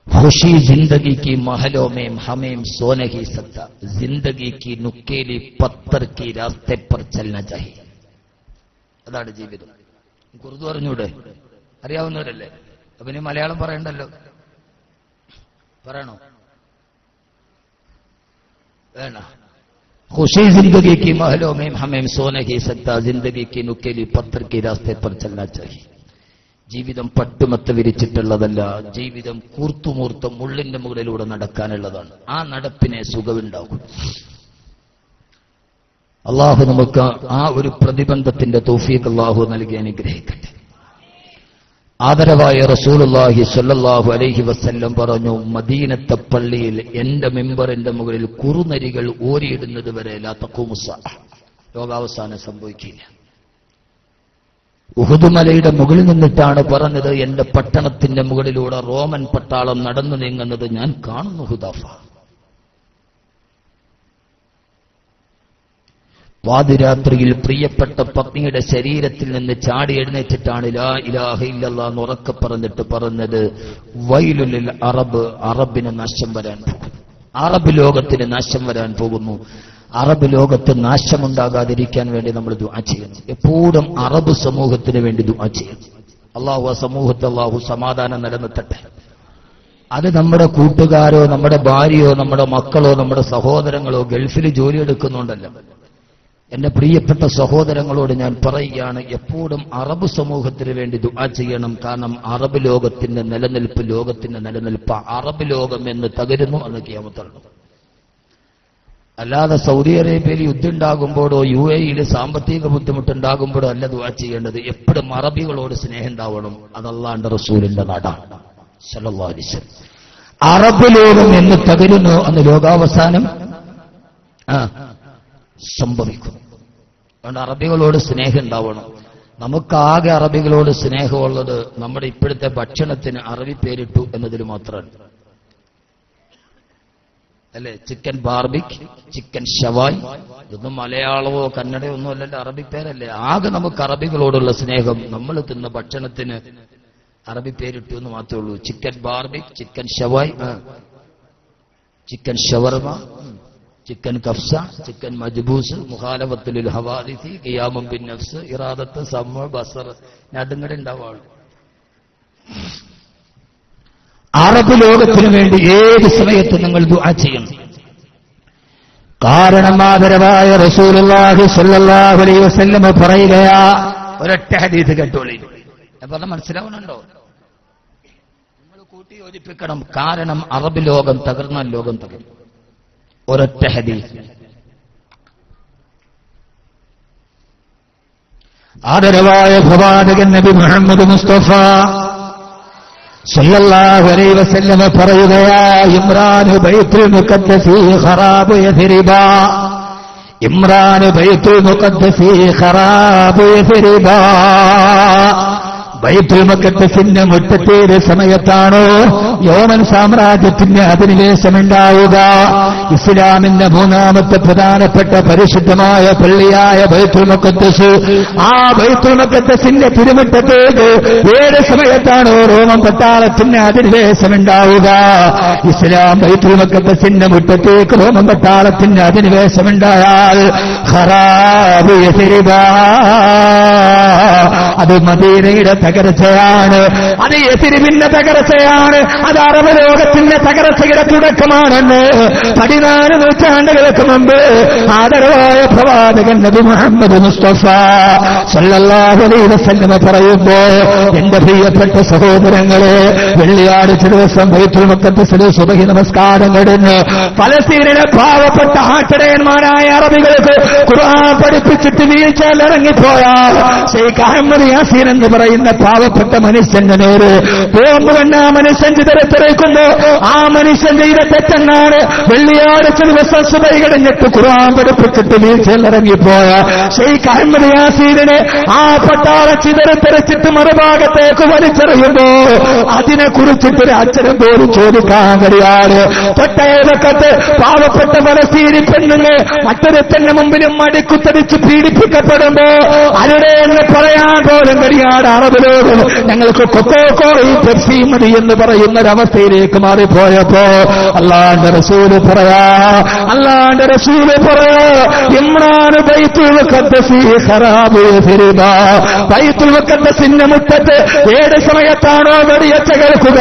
खुशी जिंदगी की महलों में हमें सो नहीं सकता, जिंदगी की नुकेली पत्थर की रास्ते पर चलना चाहिए. അതാണ് ജീവിതം. ഉറുദു അറിഞ്ഞൂടെ? അറിയാവുന്നവരല്ലേ? അപ്പൊ ഇനി മലയാളം പറയണ്ടല്ലോ. പറയണോ? വേണ. खुशी जिंदगी की महलों में हमें सो नहीं सकता, जिंदगी की नुकेली पत्थर की रास्ते पर चलना चाहिए. ജീവിതം പട്ടുമത്ത വിരിച്ചിട്ടുള്ളതല്ല. ജീവിതം കൂർത്തുമൂർത്ത മുള്ളിന്റെ മുകളിലൂടെ നടക്കാനുള്ളതാണ്. ആ നടപ്പിനെ സുഖമുണ്ടാകും. അള്ളാഹു നമുക്ക് ആ ഒരു പ്രതിബന്ധത്തിന്റെ തൗഫീഖ് അള്ളാഹു നൽകി അനുഗ്രഹിക്കട്ടെ. ആദരവായ റസൂലുള്ളാഹി സ്വല്ലല്ലാഹു അലൈഹി വസല്ലം പറഞ്ഞു, മദീനത്തെ പള്ളിയിൽ എന്റെ മിമ്പറിന്റെ മുകളിൽ കുറുനരികൾ ഓരിയിടുന്നത് വരെ ലാ തഖൂമുസ്സ, ലോകാവസാനം സംഭവിക്കില്ല. ഉഹുദ് മലയുടെ മുകളിൽ നിന്നിട്ടാണ് പറഞ്ഞത്, എന്റെ പട്ടണത്തിന്റെ മുകളിലൂടെ റോമൻ പട്ടാളം നടന്നു നീങ്ങുന്നത് ഞാൻ കാണുന്നു. ഹുദാഫ പാതിരാത്രിയിൽ പ്രിയപ്പെട്ട പത്നിയുടെ ശരീരത്തിൽ നിന്ന് ചാടി എഴുന്നേറ്റിട്ടാണ് ലാ ഇലാഹ ഇല്ലല്ലാഹ് എന്ന് ഉറക്കെ പറഞ്ഞത് വൈലുൽ അറബ്, അറബിന് നാശം വരാൻ പോകുന്നു, അറബ് ലോകത്തിന് നാശം വരാൻ പോകുന്നു. അറബ് ലോകത്ത് നാശമുണ്ടാകാതിരിക്കാൻ വേണ്ടി നമ്മൾ ദുആ ചെയ്യണം. എപ്പോഴും അറബ് സമൂഹത്തിന് വേണ്ടി ദുആ ചെയ്യണം. അല്ലാഹു ആ സമൂഹത്തെ അല്ലാഹു സമാധാനം നിലനിർത്തട്ടെ. അത് നമ്മുടെ കൂട്ടുകാരോ നമ്മുടെ ഭാര്യയോ നമ്മുടെ മക്കളോ നമ്മുടെ സഹോദരങ്ങളോ ഗൾഫിൽ ജോലിയെടുക്കുന്നുണ്ടല്ല. എന്റെ പ്രിയപ്പെട്ട സഹോദരങ്ങളോട് ഞാൻ പറയുകയാണ്, എപ്പോഴും അറബ് സമൂഹത്തിന് വേണ്ടി ദുആ ചെയ്യണം. കാരണം അറബ് ലോകത്തിന്റെ നിലനിൽപ്പ്, ലോകത്തിന്റെ നിലനിൽപ്പ്, അറബ് ലോകം എന്ന് തകരുന്നു എന്ന് ഖിയാമത്തുണ്ട്. അല്ലാതെ സൗദി അറേബ്യയിൽ യുദ്ധം ഉണ്ടാകുമ്പോഴോ UAE-യിൽ സാമ്പത്തിക ബുദ്ധിമുട്ടുണ്ടാകുമ്പോഴോ അല്ല ദുആ ചെയ്യേണ്ടത്. എപ്പോഴും അറബികളോട് സ്നേഹം ഉണ്ടാവണം. അത് അല്ലാഹുവിന്റെ റസൂലിന്റെ നാടാണ് സല്ലല്ലാഹു അലൈഹി വസല്ലം. അറബ് ലോകം എന്ന് തകരുന്നു അന്ന് ലോകാവസാനം സംഭവിക്കും. അതുകൊണ്ട് അറബികളോട് സ്നേഹം ഉണ്ടാവണം. നമുക്കാകെ അറബികളോട് സ്നേഹമുള്ളത് നമ്മുടെ ഇപ്പോഴത്തെ ഭക്ഷണത്തിന് അറബി പേരിട്ടു എന്നതിൽ മാത്രമാണ് അല്ലെ. ചിക്കൻ ബാർബിക്, ചിക്കൻ ഷവായ്, ഇതൊന്നും മലയാളമോ കന്നഡയോ ഒന്നും അല്ലല്ലോ, അറബി പേരല്ലേ. ആകെ നമുക്ക് അറബികളോടുള്ള സ്നേഹം നമ്മൾ തിന്ന ഭക്ഷണത്തിന് അറബി പേരിട്ടു എന്ന് മാത്രമേ ഉള്ളൂ. ചിക്കൻ ബാർബിക്, ചിക്കൻ ഷവായ്, ചിക്കൻ ഷവർമ, ചിക്കൻ കഫ്സ, ചിക്കൻ മജ്ബൂസ്, മുഖാലഫത്തുൽ ഹവാദിസി, ഖിയാമും ബിൻ നഫ്സ്, ഇറാദത്ത്, സമ, ബസർ, നടുങ്ങടെ ഉണ്ടാവാണ്. അറബ് ലോകത്തിനു വേണ്ടി ഏത് സമയത്തും നിങ്ങൾ ദുആ ചെയ്യണം. കാരണം ആദരവായ റസൂലുള്ളാഹി സ്വല്ലല്ലാഹു അലൈഹി വസല്ലം പറയുകയാ, ഒരൊറ്റ ഹദീസ് കേട്ടോളി. അപ്പോൾ മനസ്സിലാവുന്നുണ്ടോ? നിങ്ങൾ കൂട്ടി യോജിപ്പിക്കണം. കാരണം അറബ് ലോകം തകർന്നാൽ ലോകം തകരും. ഒരൊറ്റ ഹദീസ്. ആദരവായ പ്രവാചകൻ നബി മുഹമ്മദ് മുസ്തഫ സല്ലല്ലാഹു അലൈഹി വസല്ലം പറയുകയാ, ഇമ്രാൻ ബൈത്തുൽ മുഖദ്ദസി ഖറാബു യഥരിബ, ഇമ്രാൻ ബൈത്തുൽ മുഖദ്ദസി ഖറാബു യഥരിബ. ബൈത്തുൽ മുഖദ്ദസിന്റെ മുറ്റത്തേത് സമയത്താണോ യോമൻ സാമ്രാജ്യത്തിന് അധിനിവേശമുണ്ടാവുക, ഇസ്ലാമിന്റെ മൂന്നാമത്തെ പ്രധാനപ്പെട്ട പരിശുദ്ധമായ പള്ളിയായ ബൈത്തുൽ മുഖദ്ദസ്, ആ ബൈത്തുൽ മുഖദ്ദസിന്റെ തിരുമുറ്റത്തേക്ക് ഏത് സമയത്താണോ റോമൻ പട്ടാളത്തിന് അധിനിവേശമുണ്ടാവുക, ഇസ്ലാം ബൈത്തുൽ മുഖദ്ദസിന്റെ മുറ്റത്തേക്ക് റോമൻ പട്ടാളത്തിന് അധിനിവേശമുണ്ടായാൽ ഖറാബു യഥരിബ, അത് മദീനയുടെ തകർച്ചയാണ്, അത് യഥരിബിന്റെ തകർച്ചയാണ്, അത് അറബ് ലോകത്തിന്റെ തകർച്ചയുടെ തുടക്കമാണെന്ന് 14 നൂറ്റാണ്ടുകൾക്ക് മുമ്പ് ആദരവായ പ്രവാചകൻ നബി മുഹമ്മദ് മുസ്തഫ സല്ലല്ലാഹു അലൈഹി വസല്ലം പറയുമ്പോ, എന്റെ പ്രിയപ്പെട്ട സഹോദരങ്ങളെ, വെള്ളിയാഴ്ച ദിവസം ബൈത്തുൽ മുഖദ്ദസിലെ സുബഹി നമസ്കാരം കഴിഞ്ഞ് ഫലസ്തീനിലെ പാവപ്പെട്ട ആട്ടിടയന്മാരായ അറബികൾക്ക് ഖുർആൻ പഠിപ്പിച്ചിട്ട് വീഴ്ചയിൽ ഇറങ്ങിപ്പോയ ശൈഖ് അഹമ്മദ് യാസീൻ എന്ന് പറയുന്ന പാവപ്പെട്ട മനുഷ്യന്റെ നേരെ ബോംബ് കണ്ട ആ മനുഷ്യൻ ചിതറിത്തെറിക്കുന്നു. ആ മനുഷ്യൻ ചെയ്ത തെറ്റെന്നാണ് വെള്ളിയാഴ്ച ദിവസം സുബഹി കഴിഞ്ഞിട്ട് ഖുർആൻ പഠിപ്പിച്ചിട്ട് വീഴ്ചയിൽ ഇറങ്ങിപ്പോയ ശൈഖ് അഹമ്മദ് യാസീനെ ആ പട്ടാള ചിതറിത്തെറിച്ചിട്ട് മറുഭാഗത്തേക്ക് വലിച്ചെറിയുമ്പോ അതിനെ കുറിച്ചിട്ടൊരു അക്ഷരം പോലും ചോദിക്കാൻ കഴിയാതെ തൊട്ടേലക്കത്ത് പാവപ്പെട്ട ഫലസ്തീനി പെണ്ണുങ്ങൾ മറ്റൊരുത്തന്റെ മുമ്പിലും മടിക്കുത്തടിച്ച് പീഡിപ്പിക്കപ്പെടുമ്പോ ആരുടെ എന്ന് പറയാൻ പോലും കഴിയാതെ അറബ് ലോകം ഞങ്ങൾക്ക് കൊക്കോക്കോളയും പെപ്സി മതി എന്ന് പറയുന്ന ഒരവസ്ഥയിലേക്ക് മാറിപ്പോയപ്പോ അല്ലാഹുവിന്റെ റസൂല് പറയാ, ഇമ്രാൻ ബൈത്തുൽ മുഖദ്ദസി ഖറാബു യഥരിബ, ബൈത്തുൽ മുഖദ്ദസിന്റെ മുറ്റത്ത് ഏത് സമയത്താണോ വെടിയച്ച കേൾക്കുക,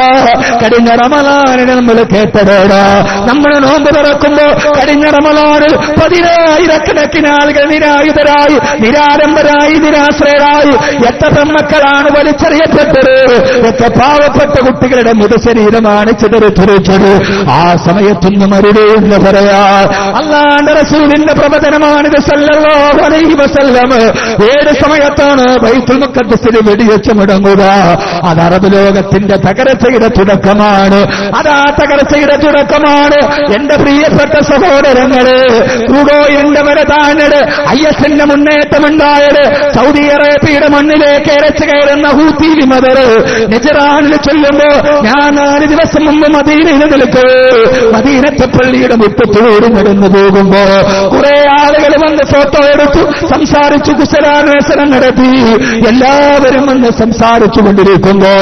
കഴിഞ്ഞ റമളാനിൽ നമ്മൾ കേട്ടതോടാ, നമ്മൾ നോമ്പ് തുറക്കുമ്പോ കഴിഞ്ഞ റമളാനിൽ 10,000 ആളുകൾ നിരായുധരായി, നിരാലംബരായി, നിരാശ്രയരായി എത്ര പെൺമക്കളാണ് വലിച്ചെറിയപ്പെട്ടത്, എത്ര പാവപ്പെട്ട കുട്ടികളുടെ മൃതശരീരമാണ് ചിതറിത്തെറിച്ചത്. ആ സമയത്തൊന്നും മരുടെയെന്ന് പറയാ അല്ലാഹുവിന്റെ റസൂലിന്റെ പ്രവചനമാണിത് സല്ലല്ലാഹു അലൈഹി വസല്ലം. ഏത് സമയത്താണ് ബൈത്തുൽ മുഖദ്ദസിൽ വെടിവെച്ച് മുടങ്ങുക, അത് അറബ് ലോകത്തിന്റെ തകർച്ചയുടെ തുടക്കമാണ്, അത് ആ തകർച്ചയുടെ തുടക്കമാണ്. എന്റെ പ്രിയപ്പെട്ട സഹോദരങ്ങളെ, ക്രൂഡ് ഓയിലിന്റെ വില താഴ്ന്നത്, IS-ന്റെ മുന്നേറ്റ യുദ്ധമുണ്ടായത് സൗദി അറേബ്യയുടെ മണ്ണിലേക്ക് ഇരച്ചു കയറുന്ന ഹൂത്തി വിമതർ നജറാനിൽ ചൊല്ലുമ്പോ ഞാൻ 4 ദിവസം മുമ്പ് മദീനയിൽ നിൽക്കൂ. മദീനത്തെ പള്ളിയുടെ മുറ്റത്തോട് നടന്നു പോകുമ്പോ കുറെ ആളുകൾ വന്ന് ഫോട്ടോ എടുത്തു, സംസാരിച്ചു, കുശലാന്വേഷണം നടത്തി. എല്ലാവരും വന്ന് സംസാരിച്ചു കൊണ്ടിരിക്കുമ്പോ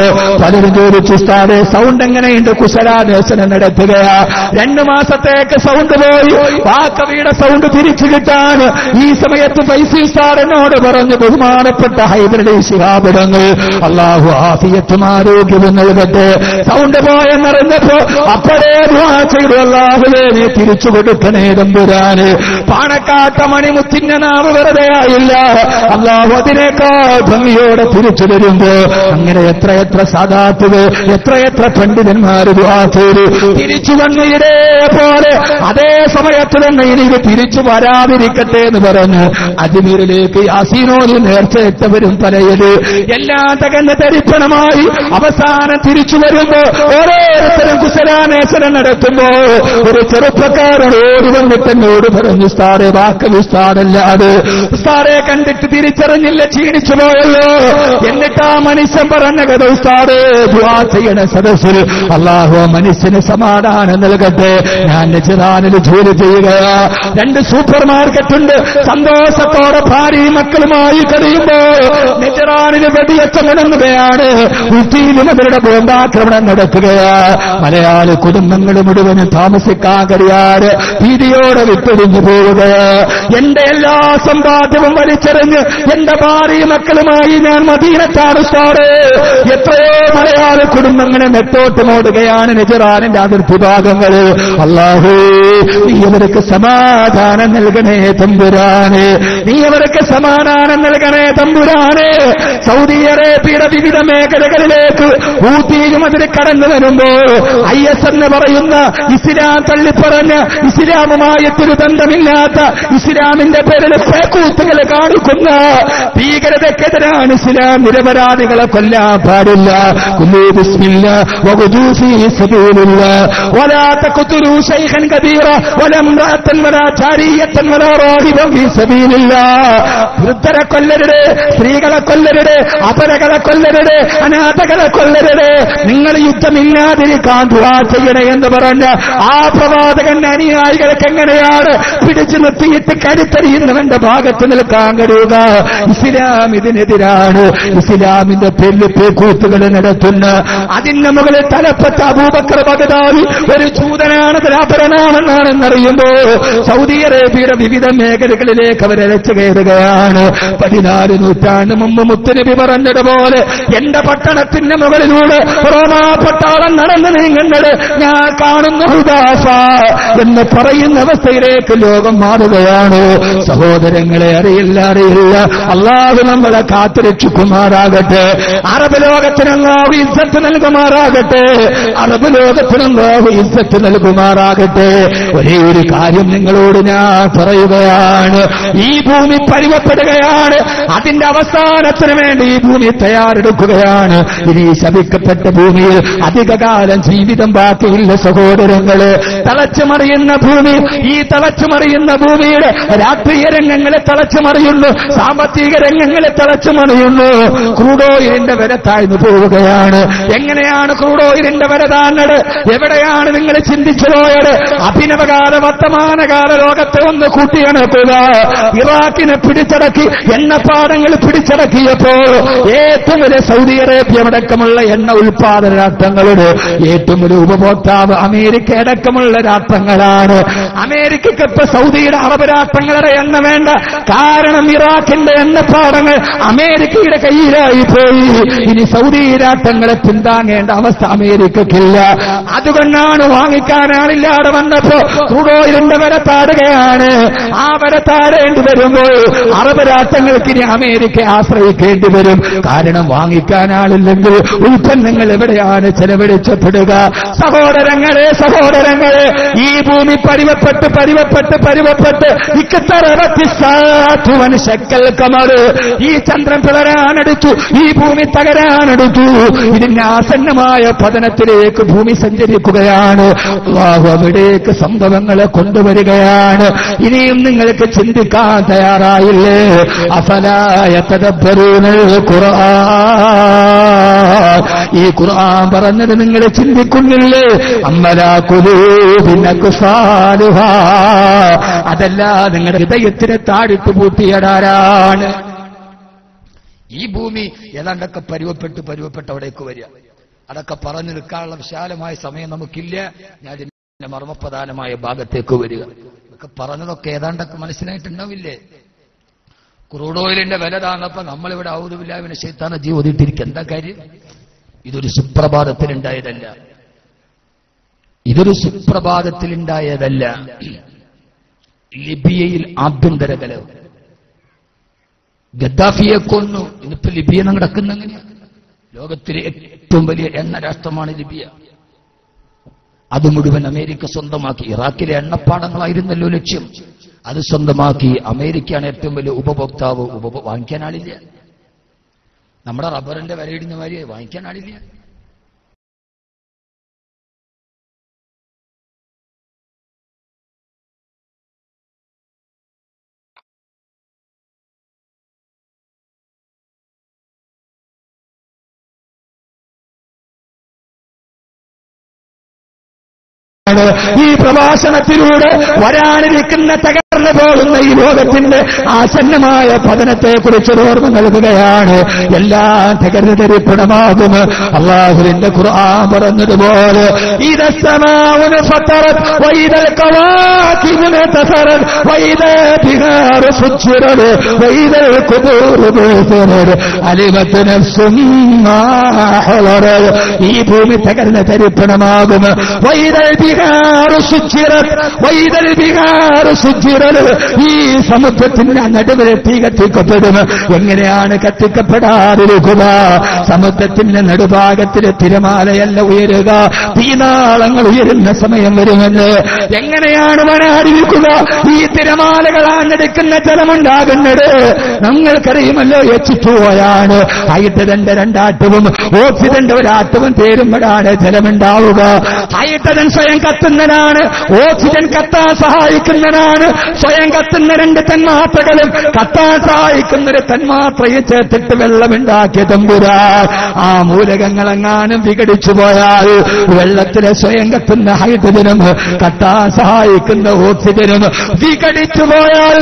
പലരും ചോദിച്ചു, ഉസ്താദേ സൗണ്ട് എങ്ങനെയുണ്ട്? കുശലാന്വേഷണം നടത്തുകയാ. 2 മാസത്തേക്ക് സൗണ്ട് പോയി. വാക്കവിയുടെ സൗണ്ട് തിരിച്ചു കിട്ടാൻ ഈ സമയത്ത് ഫൈസി ഉസ്താദ് എന്നോട് പറഞ്ഞു, ബഹുമാനപ്പെട്ട ഹൈദരലി ശിഹാബ് തങ്ങൾ അല്ലാഹു ആഫിയത്തും ആരോഗ്യവും നൽകട്ടെ, സൗണ്ട് പോയെന്നറിഞ്ഞപ്പോ അപ്പോഴേ ദുആ ചെയ്തു, അല്ലാഹുവേ നീ തിരിച്ചു കൊടുക്കണേ തമ്പുരാന്. പാണക്കാട്ട മണിമുത്തിന്റെ നാവ് വെറുതെ ആയില്ല, അല്ലാഹു അതിനേക്കാൾ ഭംഗിയോടെ തിരിച്ചു തരുമ്പോ അങ്ങനെ എത്രയെത്ര സാദാത്തുകൾ, എത്രയെത്ര പണ്ഡിതന്മാർ ദുആ ചെയ്തു. തിരിച്ചു വന്നു ഇതേപോലെ അതേ സമയത്ത് തന്നെ എനിക്ക് തിരിച്ചു വരാതിരിക്കട്ടെ എന്ന് പറഞ്ഞ് അജ്മീറിലേക്ക് യാസീനോന് നേർച്ചയിട്ടവരും പലയത് എല്ലാം തകർന്ന് തരിപ്പണമായി. അവസാനം തിരിച്ചു വരുമ്പോ ഓരോരുത്തരും കുശലാന്വേഷണം നടത്തുമ്പോ ഒരു ചെറുപ്പക്കാരൻ ഓടി വന്നിട്ട് എന്നോട് പറഞ്ഞു, ഉസ്താദേ വാക്കവി ഉസ്താദല്ലാതെ ഉസ്താദെ കണ്ടിട്ട് തിരിച്ചറിഞ്ഞില്ല, ക്ഷീണിച്ചു പോയല്ലോ. എന്നിട്ട് ആ മനുഷ്യൻ പറഞ്ഞ കഥ, ഉസ്താദേ ദുആ ചെയ്യണ സദസ്സിൽ അല്ലാഹു മനുഷ്യന് സമാധാനം നൽകട്ടെ. ഞാൻ നജ്റാനിൽ ജോലി ചെയ്യുകയാ, 2 സൂപ്പർ മാർക്കറ്റുണ്ട്. സന്തോഷത്തോടെ ഭാര്യയും മക്കളുമായി കഴിയുമ്പോ നജ്റാനിൽ വെടിയേറ്റം നടന്നുകയാണ്. ഉത്തിയിലും അവരുടെ ബോംബാക്രമണം നടക്കുകയാ. മലയാളി കുടുംബങ്ങൾ മുഴുവനും താമസിക്കാൻ കഴിയാതെ ഭീതിയോടെ വിട്ടൊഴിഞ്ഞു പോവുകയാ. എന്റെ എല്ലാ സമ്പാദ്യവും വലിച്ചെറിഞ്ഞ് എന്റെ ഭാര്യയും മക്കളുമായി ഞാൻ മദീനത്താണ് ഉസ്താദേ. എത്രയോ മലയാളി കുടുംബങ്ങളെ നെട്ടോട്ടുമോടുകയാണ് നജ്റാനിന്റെ അതിർത്തി ഭാഗങ്ങള്. അല്ലാഹു നീ അവർക്ക് സമാധാനം നൽകണേ തമ്പുരാനെ, നീ അവർക്ക് സമാധാനം നൽകണേ തമ്പുരാനെ. സൗദി അറേബ്യയുടെ വിവിധ മേഖലകളിലേക്ക് ഹൂത്തിയും അതിൽ കടന്നു വരുമ്പോ IS എന്ന് പറയുന്ന ഇസ്ലാം തള്ളിപ്പറഞ്ഞ് ഇസ്ലാമുമായിട്ടൊരു ബന്ധമില്ലാത്ത ഇസ്ലാമിന്റെ പേരിൽ പേക്കൂത്തുകൾ കാണിക്കുന്ന ഭീകരതക്കെതിരാണ് ഇസ്ലാം. നിരപരാധികളെ കൊല്ലാൻ പാടില്ല. കുല്ലൂ ബിസ്മില്ലാഹ് വഖുദൂസി സബീലുല്ലാഹ് വലാ തഖ്തുലൂ ശൈഖൻ കബീറ വലാ ഇംറഅതൻ വലാ ജാരിയതൻ വലാ റാഹിബൻ ഫീ സബീലില്ലാഹ്. വൃദ്ധരെ കൊല്ലരുത്, സ്ത്രീകളെ കൊല്ലരുത്, അപരകളെ കൊല്ലരുത്, അനാഥകളെ കൊല്ലരുത്. നിങ്ങൾ യുദ്ധമില്ലാതിരിക്കാൻ ദുആ ചെയ്യണേ എന്ന് പറഞ്ഞ് ആ പ്രവാചകന്റെ അനുയായികൾക്ക് എങ്ങനെയാണ് പിടിച്ചു നിർത്തിയിട്ട് കരുത്തറിയുന്നവന്റെ ഭാഗത്ത് നിൽക്കാൻ കഴിയുക? ഇസ്ലാം ഇതിനെതിരാണ്. ഇസ്ലാമിന്റെ പേരിൽ പേക്കൂത്തുകൾ നടത്തുന്ന അതിന്റെ മുകളിൽ തലപ്പറ്റ അബൂബക്കർ ബഗ്ദാദി ഒരു ജൂതനാണ്, അപരനാണെന്നാണെന്നറിയുമ്പോ സൗദി അറേബ്യയുടെ വിവിധ മേഖലകളിലേക്ക് അവരരച്ചു കയറുകയാണ്. 14 നൂറ്റാണ്ട് മുമ്പ് മുത്തുനബി പറഞ്ഞതുപോലെ എന്റെ പട്ടണത്തിന്റെ മുകളിലൂടെ റോമാ പട്ടാളം നടന്നു നീങ്ങുന്നത് ഞാൻ കാണുന്നു ഹുദാഫ എന്ന് പറയുന്ന അവസ്ഥയിലേക്ക് ലോകം മാറുകയാണ്. സഹോദരങ്ങളെ, അറിയില്ല അല്ലാഹു നമ്മളെ കാത്തുരക്ഷിക്കുമാറാകട്ടെ. അറബ് ലോകത്തിന് അല്ലാഹു ഇസ്സത്ത് നൽകുമാറാകട്ടെ. അറബ് ലോകത്തിന് അല്ലാഹു ഇസ്സത്ത് നൽകുമാറാകട്ടെ. ഒരേ ഒരു കാര്യം നിങ്ങളോട് ഞാൻ പറയുകയാണ്, ഈ ഭൂമി പരിവപ്പെടുകയാണ്. അതിന്റെ അവസാനത്തിന് വേണ്ടി ഈ ഭൂമി തയ്യാറെടുക്കുകയാണ്. ഇനി ശപിക്കപ്പെട്ട ഭൂമിയിൽ അധികകാലം ജീവിതം ബാക്കിയില്ല സഹോദരങ്ങളെ. തളച്ചുമറിയുന്ന ഭൂമി, ഈ തളച്ചുമറിയുന്ന ഭൂമിയുടെ രാഷ്ട്രീയ രംഗങ്ങളെ തളച്ചുമറിയുന്നു, സാമ്പത്തിക രംഗങ്ങളെ തളച്ചുമറിയുന്നു. ക്രൂഡ് ഓയിലിന്റെ വില താഴ്ന്നു പോവുകയാണ്. എങ്ങനെയാണ് ക്രൂഡ് ഓയിലിന്റെ വില താഴ്ന്നത്? എവിടെയാണ് നിങ്ങൾ ചിന്തിച്ചു പോയത്? അഭിനവകാല വർത്തമാനകാല ലോകത്തെ ഒന്ന് കൂട്ടിയണക്കുക. ഇറാഖിനെ പിടിച്ചടക്കി എണ്ണപ്പാടങ്ങൾ പിടിച്ചടക്കിയപ്പോ ഏറ്റവും വലിയ സൗദി അറേബ്യ അടക്കമുള്ള എണ്ണ ഉൽപാദന രാഷ്ട്രങ്ങളുടെ ഏറ്റവും വലിയ ഉപഭോക്താവ് അമേരിക്ക അടക്കമുള്ള രാഷ്ട്രങ്ങളാണ്. അമേരിക്കയ്ക്ക് ഇപ്പൊ സൗദിയുടെ അറബ് രാഷ്ട്രങ്ങളുടെ എണ്ണ വേണ്ട. കാരണം ഇറാഖിന്റെ എണ്ണപ്പാടങ്ങൾ അമേരിക്കയുടെ കയ്യിലായി പോയി. ഇനി സൗദി രാഷ്ട്രങ്ങളെ പിന്താങ്ങേണ്ട അവസ്ഥ അമേരിക്കയ്ക്കില്ല. അതുകൊണ്ടാണ് വാങ്ങിക്കാനാളില്ലാതെ വന്നപ്പോ ക്രൂഡ് ഓയിലിന്റെ വില താടുകയാണ്. ആ വില താഴേണ്ടി വരുമ്പോൾ അറബ് രാഷ്ട്രങ്ങൾക്ക് ഇനി അമേരിക്കയെ ആശ്രയിക്കേണ്ടി വരും. കാരണം വാങ്ങിക്കാനാളില്ലെങ്കിൽ ഉൽപ്പന്നങ്ങൾ എവിടെയാണ് ചെലവഴിച്ചപ്പെടുക? സഹോദരങ്ങളെ, ഈ ഭൂമി പരിവപ്പെട്ട് ശക്കൽ കമർ, ഈ ചന്ദ്രൻ പിളരാനെടുത്തു, ഈ ഭൂമി തകരാനെടുത്തു. ഇതിന്റെ ആസന്നമായ പതനത്തിലേക്ക് ഭൂമി സഞ്ചരിക്കുകയാണ്. അല്ലാഹു അവിടേക്ക് സംഭവങ്ങളെ കൊണ്ടുവരികയാണ്. ഇനിയും നിങ്ങൾക്ക് ചിന്തിക്കാൻ തയ്യാറായി പറയുകയില്ലേ, അഫലാ യതദബ്ബറൂനൽ ഖുർആൻ, ഈ ഖുർആൻ പറഞ്ഞത് നിങ്ങൾ ചിന്തിക്കുന്നില്ലേ? അമ്മലാ ഖുലൂബിൻ അക്ഫാലുഹാ, അതല്ല നിങ്ങളുടെ ഹൃദയത്തിനെ താഴിട്ട് പൂട്ടിയടാരാണ്. ഈ ഭൂമി ഏതാണ്ടൊക്കെ പരുവപ്പെട്ട് അവിടേക്ക് വരിക. അതൊക്കെ പറഞ്ഞു നിൽക്കാനുള്ള വിശാലമായ സമയം നമുക്കില്ല. ഞാൻ ഇതിന്റെ മർമ്മപ്രധാനമായ ഭാഗത്തേക്ക് വരിക. ഇതൊക്കെ പറഞ്ഞതൊക്കെ ഏതാണ്ടൊക്കെ മനസ്സിലായിട്ടുണ്ടാവില്ലേ? ക്രൂഡ് ഓയിലിന്റെ വില താന്നപ്പോ നമ്മളിവിടെ ഔദുബില്ലാഹിമിനശ് ശൈത്താന ഓതിയിട്ടിരിക്കുക. എന്താ കാര്യം? ഇതൊരു സുപ്രഭാതത്തിലുണ്ടായതല്ല. ലിബിയയിൽ ആഭ്യന്തര കലവ്, ഗദ്ദാഫിയെ കൊന്നു. ഇന്നിപ്പോ ലിബിയ നടക്കുന്ന എങ്ങനെയാണ്? ലോകത്തിലെ ഏറ്റവും വലിയ എണ്ണ രാഷ്ട്രമാണ് ലിബിയ. അത് മുഴുവൻ അമേരിക്ക സ്വന്തമാക്കി. ഇറാഖിലെ എണ്ണപ്പാടങ്ങളായിരുന്നല്ലോ ലക്ഷ്യം. അത് സ്വന്തമാക്കി. അമേരിക്കയാണ് ഏറ്റവും വലിയ ഉപഭോക്താവ്. വാങ്ങിക്കാൻ ആളില്ല. നമ്മുടെ റബ്ബറിന്റെ വിലയിടുന്ന മാതിരി വാങ്ങിക്കാൻ ആളില്ല. ഈ പ്രഭാഷണത്തിലൂടെ വരാനിരിക്കുന്ന തകർന്നു പോകുന്ന ഈ ലോകത്തിന്റെ ആസന്നമായ പതനത്തെക്കുറിച്ച് ഓർമ്മ നൽകുകയാണ്. എല്ലാം തകർന്നുതരിപ്പണമാകും. അല്ലാഹുവിന്റെ ഖുർആൻ പറഞ്ഞതുപോലെ ഇദസ്സമാഉ ഫതറത് വഇദൽ കവാകിബു തസറത് വഇദൽ ബിഹാറു സുജ്ജിറത് വഇദൽ ഖുബൂറു ബുസിറത് അലിമത് നഫ്സും മാ ഹളറത്. ഈ ഭൂമി തകർന്നുതരിപ്പണമാകും. വഇദൽ ഈ സമുദ്രത്തിന്റെ നടുവിൽ തീ കത്തിക്കപ്പെടും. എങ്ങനെയാണ് കത്തിക്കപ്പെടാതിരിക്കുക? സമുദ്രത്തിന്റെ നടുഭാഗത്തിലെ തിരമാലയല്ല ഉയരുക, തീനാളങ്ങൾ ഉയരുന്ന സമയം വരുമെന്ന്. എങ്ങനെയാണ് വരാതിരിക്കുക? ഈ തിരമാലകൾ ആഞ്ഞെടുക്കുന്ന ജലമുണ്ടാകുന്നത് നമ്മൾക്കറിയുമല്ലോ. H2O ഹൈഡ്രജന്റെ രണ്ടാറ്റവും ഓക്സിജന്റെ ഒരാറ്റവും ചേരുമ്പോഴാണ് ജലമുണ്ടാവുക. ഹൈഡ്രജൻ സ്വയം കത്തുന്നതാണ്, ഓക്സിജൻ കത്താൻ സഹായിക്കുന്നതാണ്. സ്വയം കത്തുന്ന രണ്ട് തന്മാത്രകളും കത്താൻ സഹായിക്കുന്ന ഒരു തന്മാത്രയെ ചേർത്തിട്ട് വെള്ളമുണ്ടാക്കിയ തമ്പുരാൻ. ആ മൂലകങ്ങളെങ്ങാനും വിഘടിച്ചു പോയാൽ വെള്ളത്തിലെ സ്വയം കത്തുന്ന ഹൈഡ്രജനും കത്താൻ സഹായിക്കുന്ന ഓക്സിജനും വിഘടിച്ചു പോയാൽ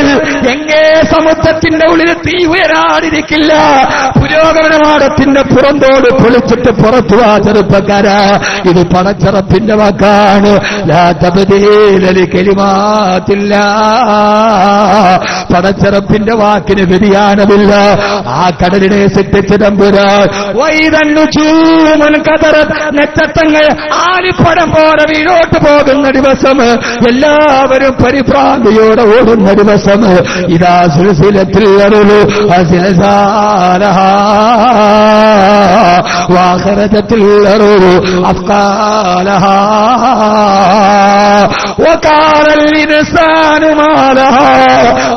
എങ്ങേ സമുദ്രത്തിന്റെ ഉള്ളിൽ തീ ഉയരാതിരിക്കില്ല. പുരോഗമനമാടത്തിന്റെ പുറന്തോട് പൊളിച്ചിട്ട് പുറത്തു ആ ചെറുപ്പക്കാരാ. ഇത് പടച്ചറപ്പിന്റെ വാക്കാണ്. ലാ തബ്ദീല ലികലിമാത്തില്ലാഹ്, പടച്ചറപ്പിന്റെ വാക്കിന് വ്യതിയാനമില്ല. ആ കടലിനെ സൃഷ്ടിച്ച തമ്പുരാൻ. വൈദൻ നുജൂമുൻ ഖദറത്, നക്ഷത്രങ്ങൾ ആലിപ്പഴം പോലെ വീഴോട്ട് പോകുന്ന ദിവസം, എല്ലാവരും പരിഭ്രാന്തിയോടെ ഓടുന്ന ദിവസം. ഇദാ സുൽസിലത്തിൽ അർളു അസിൽസാലഹാ വഅഖറജത്തിൽ അർളു അഫ്ഖാലഹാ വകാലൽ ഇൻസാനു മാലഹാ.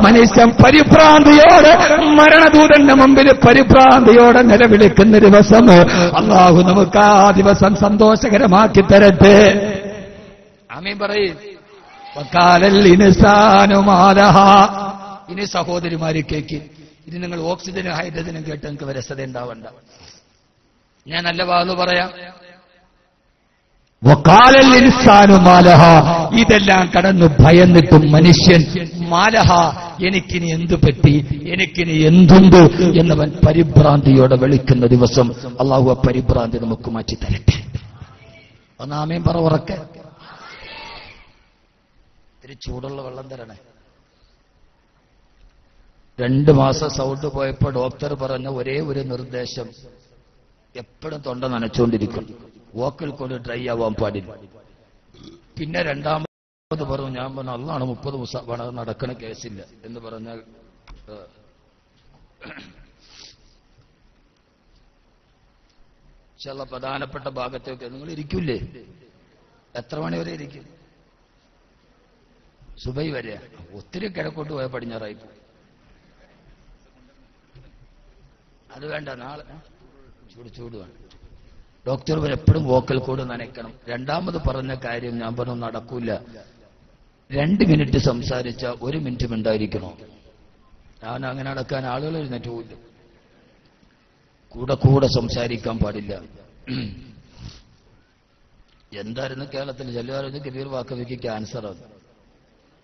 മനുഷ്യൻ പരിഭ്രാന്തിയോടെ മരണദൂതന്റെ മുമ്പിൽ പരിഭ്രാന്തിയോടെ നിലവിളിക്കുന്ന ദിവസം. അല്ലാഹു നമുക്ക് ആ ദിവസം സന്തോഷകരമാക്കി തരട്ടെ. ആമീൻ പറയ്. വകാലൽ ഇൻസാനു മാലഹാ. ഇനി സഹോദരിമാരെ കേക്ക്. ഇനി നിങ്ങൾ ഓക്സിജനും ഹൈഡ്രജനും കേട്ട് നിങ്ങൾക്ക് വിരസത ഉണ്ടാവണ്ട. ഞാൻ നല്ല വാന്ന് പറയാം. വകാലൽ ഇൻസാനു മാലഹ. ഇതെല്ലാം കടന്നു ഭയന്നിട്ടും മനുഷ്യൻ മാലഹ, എനിക്കിനി എന്തു പറ്റി, എനിക്കിനി എന്തുണ്ട് എന്നവൻ പരിഭ്രാന്തിയോടെ വിളിക്കുന്ന ദിവസം. അള്ളാഹു ആ പരിഭ്രാന്തി നമുക്ക് മാറ്റി തരട്ടെ. ഒന്നാമേം പറ ഉറക്കെ. ഇത്തിരി ചൂടുള്ള വെള്ളം തരണേ. 2 മാസം സൗണ്ട് പോയപ്പോ ഡോക്ടർ പറഞ്ഞ ഒരേ ഒരു നിർദ്ദേശം, എപ്പോഴും തൊണ്ട നനച്ചുകൊണ്ടിരിക്കും, വോക്കൽ കൊണ്ട് ഡ്രൈ ആവാൻ പാടില്ല. പിന്നെ രണ്ടാമത് പറഞ്ഞു, ഞാൻ പറഞ്ഞു അള്ളാണ് 30 ദിവസം നടക്കണ കേസില്ല എന്ന് പറഞ്ഞാൽ ചില പ്രധാനപ്പെട്ട ഭാഗത്തേക്ക് നിങ്ങൾ ഇരിക്കൂലേ? എത്ര മണി വരെ ഇരിക്കും? സുബൈ വരെ. ഒത്തിരി കിഴക്കോട്ട് പോയ പടിഞ്ഞാറായി. അത് വേണ്ട, നാളെ ചൂട് വേണം. ഡോക്ടർ എപ്പോഴും വോക്കൽ കോഡ് നനയ്ക്കണം. രണ്ടാമത് പറഞ്ഞ കാര്യം ഞാൻ പറഞ്ഞു നടക്കൂല. 2 മിനിറ്റ് സംസാരിച്ച 1 മിനിറ്റ് ഉണ്ടായിരിക്കണോ? ഞാൻ അങ്ങനെ നടക്കാൻ ആളുകൾ എഴുന്നേറ്റ് പോയില്ല. കൂടെ സംസാരിക്കാൻ പാടില്ല. എന്തായിരുന്നു കേരളത്തിൽ ചില ആളുകൾ കബീർ വാക്കവിക്ക് ക്യാൻസറാണ്,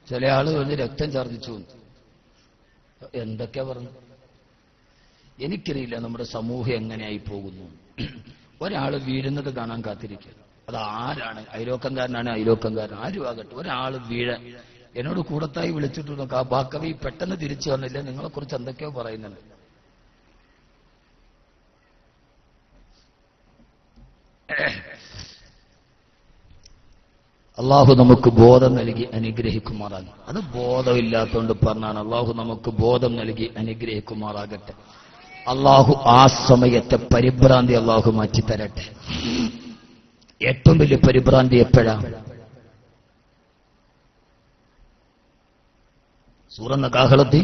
ചില ആളുകൾ രക്തം ഛർദ്ദിച്ചു, എന്തൊക്കെയാ പറഞ്ഞു. എനിക്കറിയില്ല നമ്മുടെ സമൂഹം എങ്ങനെയായി പോകുന്നു. ഒരാൾ വീഴുന്നത് കാണാൻ കാത്തിരിക്കുക. അത് ആരാണ്, അയലോക്കംകാരനാണ്, അയലോക്കംകാരൻ ആരും ആകട്ടെ, ഒരാൾ വീഴാൻ എന്നോട് കൂടത്തായി വിളിച്ചിട്ടു. ബാക്കവി പെട്ടെന്ന് തിരിച്ചു വന്നില്ല, നിങ്ങളെക്കുറിച്ച് എന്തൊക്കെയോ പറയുന്നുണ്ട്. അള്ളാഹു നമുക്ക് ബോധം നൽകി അനുഗ്രഹിക്കുമാറാണ്. അത് ബോധമില്ലാത്തതുകൊണ്ട് പറഞ്ഞാണ്. അള്ളാഹു നമുക്ക് ബോധം നൽകി അനുഗ്രഹിക്കുമാറാകട്ടെ. അള്ളാഹു ആ സമയത്തെ പരിഭ്രാന്തി അള്ളാഹു മാറ്റിത്തരട്ടെ. ഏറ്റവും വലിയ പരിഭ്രാന്തി എപ്പോഴാണ്? സൂറന്ന കാഹളത്തിൽ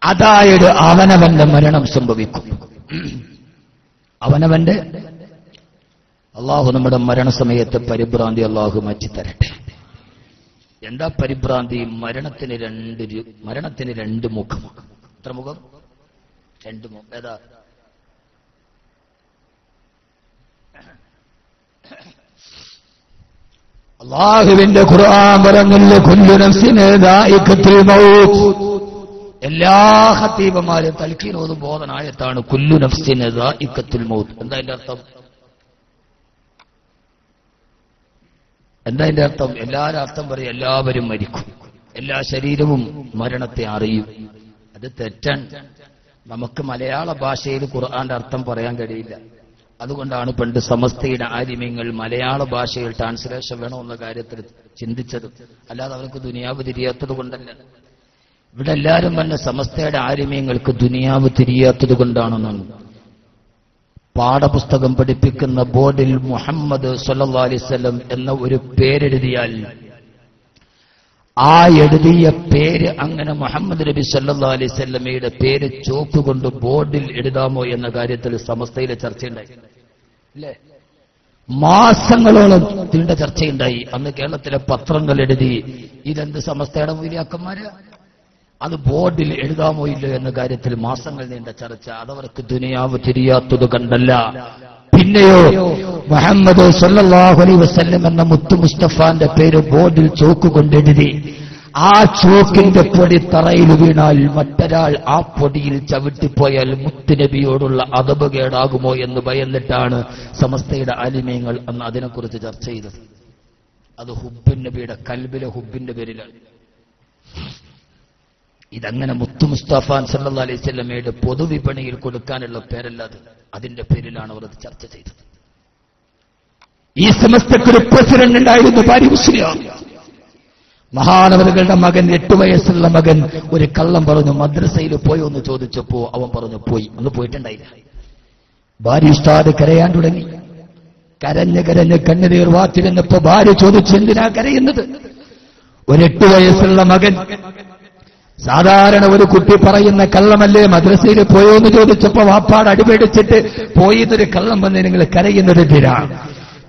അതായത് അവനവന്റെ മരണം സംഭവിക്കും. അവനവന്റെ അള്ളാഹു നമ്മുടെ മരണസമയത്തെ പരിഭ്രാന്തി അള്ളാഹു മാറ്റിത്തരട്ടെ. എന്താ പരിഭ്രാന്തി? മരണത്തിന് രണ്ട് മുഖം. എത്ര മുഖം? രണ്ട് മുഖം. ഏതാ? അള്ളാഹുവിന്റെ ഖുർആൻ പറഞ്ഞില്ലേ, കുല്ലു നഫ്സിൻ ദാഇഖത്തുൽ മൗത്ത്. എല്ലാ ഖതീബമാരും തൽഖീൻ ഓതും ബോധനായത്താണ് കുല്ലു നഫ്സിൻ ദാഇഖത്തുൽ മൗത്ത്. എന്താ അതിന്റെ അർത്ഥം? എന്താ അർത്ഥം? എല്ലാവരും അർത്ഥം പറയും, എല്ലാവരും മരിക്കും, എല്ലാ ശരീരവും മരണത്തെ അറിയും. അത് തെറ്റാണ്. നമുക്ക് മലയാള ഭാഷയിൽ ഖുർആന്റെ അർത്ഥം പറയാൻ കഴിയില്ല. അതുകൊണ്ടാണ് പണ്ട് സമസ്തയുടെ ആലിമ്യങ്ങൾ മലയാള ഭാഷയിൽ ട്രാൻസ്ലേഷൻ വേണമെന്ന കാര്യത്തിൽ ചിന്തിച്ചത്. അല്ലാതെ അവർക്ക് ദുനിയാവ് തിരിയാത്തത് കൊണ്ടല്ല. ഇവിടെ എല്ലാവരും തന്നെ സമസ്തയുടെ ആലിമ്യങ്ങൾക്ക് ദുനിയാവ് തിരിയാത്തത് കൊണ്ടാണെന്നാണ്. പാഠപുസ്തകം പഠിപ്പിക്കുന്ന ബോർഡിൽ മുഹമ്മദ് സല്ലല്ലാഹു അലൈഹി വസല്ലം എന്ന ഒരു പേരെഴുതിയാൽ ആ എഴുതിയ പേര് അങ്ങനെ മുഹമ്മദ് നബി സല്ലല്ലാഹു അലൈഹി വസല്ലമയുടെ പേര് ചോക്ക് കൊണ്ട് ബോർഡിൽ എഴുതാമോ എന്ന കാര്യത്തിൽ സമസ്തയിലെ ചർച്ചയുണ്ടായി. അല്ലേ? മാസങ്ങളോളം ഇതിന്റെ ചർച്ചയുണ്ടായി. അന്ന് കേരളത്തിലെ പത്രങ്ങൾ എഴുതി, ഇതെന്ത് സമസ്തയുടെ മൂല്യാക്കന്മാര്, അത് ബോർഡിൽ എഴുതാമോ ഇല്ലോ എന്ന കാര്യത്തിൽ മാസങ്ങൾ നീണ്ട ചർച്ച. അതവർക്ക് ദുനിയാവ് തിരിയാത്തത് കണ്ടല്ല. പിന്നെയോ മുഹമ്മദ് സല്ലല്ലാഹു അലൈഹി വസല്ലം എന്ന മുത്തു മുസ്തഫാന്റെ പേര് ബോർഡിൽ ചോക്ക് കൊണ്ടെഴുതി. ആ ചോക്കിന്റെ പൊടി തറയിൽ വീണാൽ മറ്റൊരാൾ ആ പൊടിയിൽ ചവിട്ടിപ്പോയാൽ മുത്തുനബിയോടുള്ള അദബ് കേടാകുമോ എന്ന് ഭയന്നിട്ടാണ് സമസ്തയുടെ ആലിമീങ്ങൾ അന്ന് അതിനെക്കുറിച്ച് ചർച്ച ചെയ്തത്. അത് ഹുബ്ബുൻ നബിയുടെ കൽബിലെ ഹുബിന്റെ പേരിലാണ്. ഇതങ്ങനെ മുത്തു മുസ്തഫാൻ സല്ലല്ലാഹു അലൈഹി വസല്ലമയുടെ പൊതുവിപണിയിൽ കൊടുക്കാനുള്ള പേരല്ലാതെ അതിന്റെ പേരിലാണ് അവർ അത് ചർച്ച ചെയ്തത്. ഈ സമസ്തക്കൊരു പ്രസിഡന്റ് ഉണ്ടായിരുന്നു, ഭാര്യ മുസ്ലിം. മഹാനവറുകളുടെ മകൻ, 8 വയസ്സുള്ള മകൻ, ഒരു കള്ളം പറഞ്ഞു. മദ്രസയിൽ പോയോ എന്ന് ചോദിച്ചപ്പോ അവൻ പറഞ്ഞു പോയി. അന്ന് പോയിട്ടുണ്ടായില്ല. ഭാര്യ ഉസ്താദ് കരയാൻ തുടങ്ങി. കരഞ്ഞ് കണ്ണുനീർ വാത്തിരുന്നപ്പോ ഭാര്യ ചോദിച്ചു, എന്തിനാ കരയുന്നത്? ഒരു 8 വയസ്സുള്ള മകൻ, സാധാരണ ഒരു കുട്ടി പറയുന്ന കള്ളമല്ലേ, മദ്രസയിൽ പോയോ എന്ന് ചോദിച്ചപ്പോ വാപ്പാട് അടിപേടിച്ചിട്ട് പോയി എന്നൊരു കള്ളം വന്ന് നിങ്ങൾ കരയുന്നത് എന്തിനാ?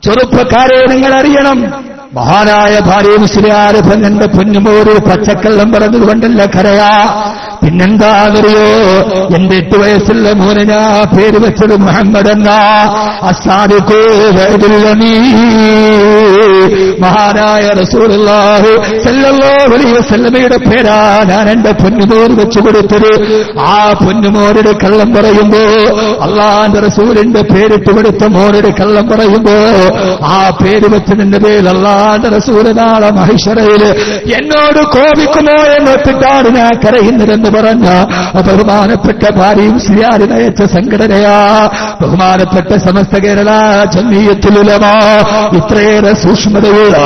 ചെറുപ്പക്കാരെ, നിങ്ങൾ അറിയണം, മഹാനായ ഭാര്യ മുസ്ലിയാർ പെണ്ണിന്റെ പൊന്നുമോര് പച്ചക്കള്ളം പറഞ്ഞതുകൊണ്ടല്ല കരയാ. പിന്നെന്താ അറിയോ? എന്റെ 8 വയസ്സുള്ള മോനെ ഞാൻ പേര് വെച്ചത് മുഹമ്മദ് എന്നാ. അസ്സാദിഖൂ വഅദുൽ അമീൻ. മഹാനായ റസൂലുള്ളാഹി സ്വല്ലല്ലാഹു അലൈഹി വസല്ലമയുടെ പേരാ ഞാൻ എന്റെ പൊന്നുമോര് വെച്ചു കൊടുത്തത്. ആ പൊന്നുമോരുടെ കള്ളം പറയുമ്പോ, അള്ളാന്റെ റസൂലിന്റെ പേരിട്ട് കൊടുത്ത മോരുടെ കള്ളം പറയുമ്പോ, ആ പേര് വെച്ചതിന്റെ പേരിൽ അള്ളാന്റെ റസൂല് നാളെ മഹിശറയില് എന്നോട് കോപിക്കുമോ എന്നൊത്തിട്ടാണ് ഞാൻ കരയുന്നതെന്ന് പറഞ്ഞ ബഹുമാനപ്പെട്ട ഭാര്യയും സിയാരി നയിച്ച സംഘടനയാ ബഹുമാനപ്പെട്ട സമസ്ത കേരള ജംഇയ്യത്തുൽ ഉലമ. ഇത്രയേറെ സൂക്ഷ്മതയുള്ള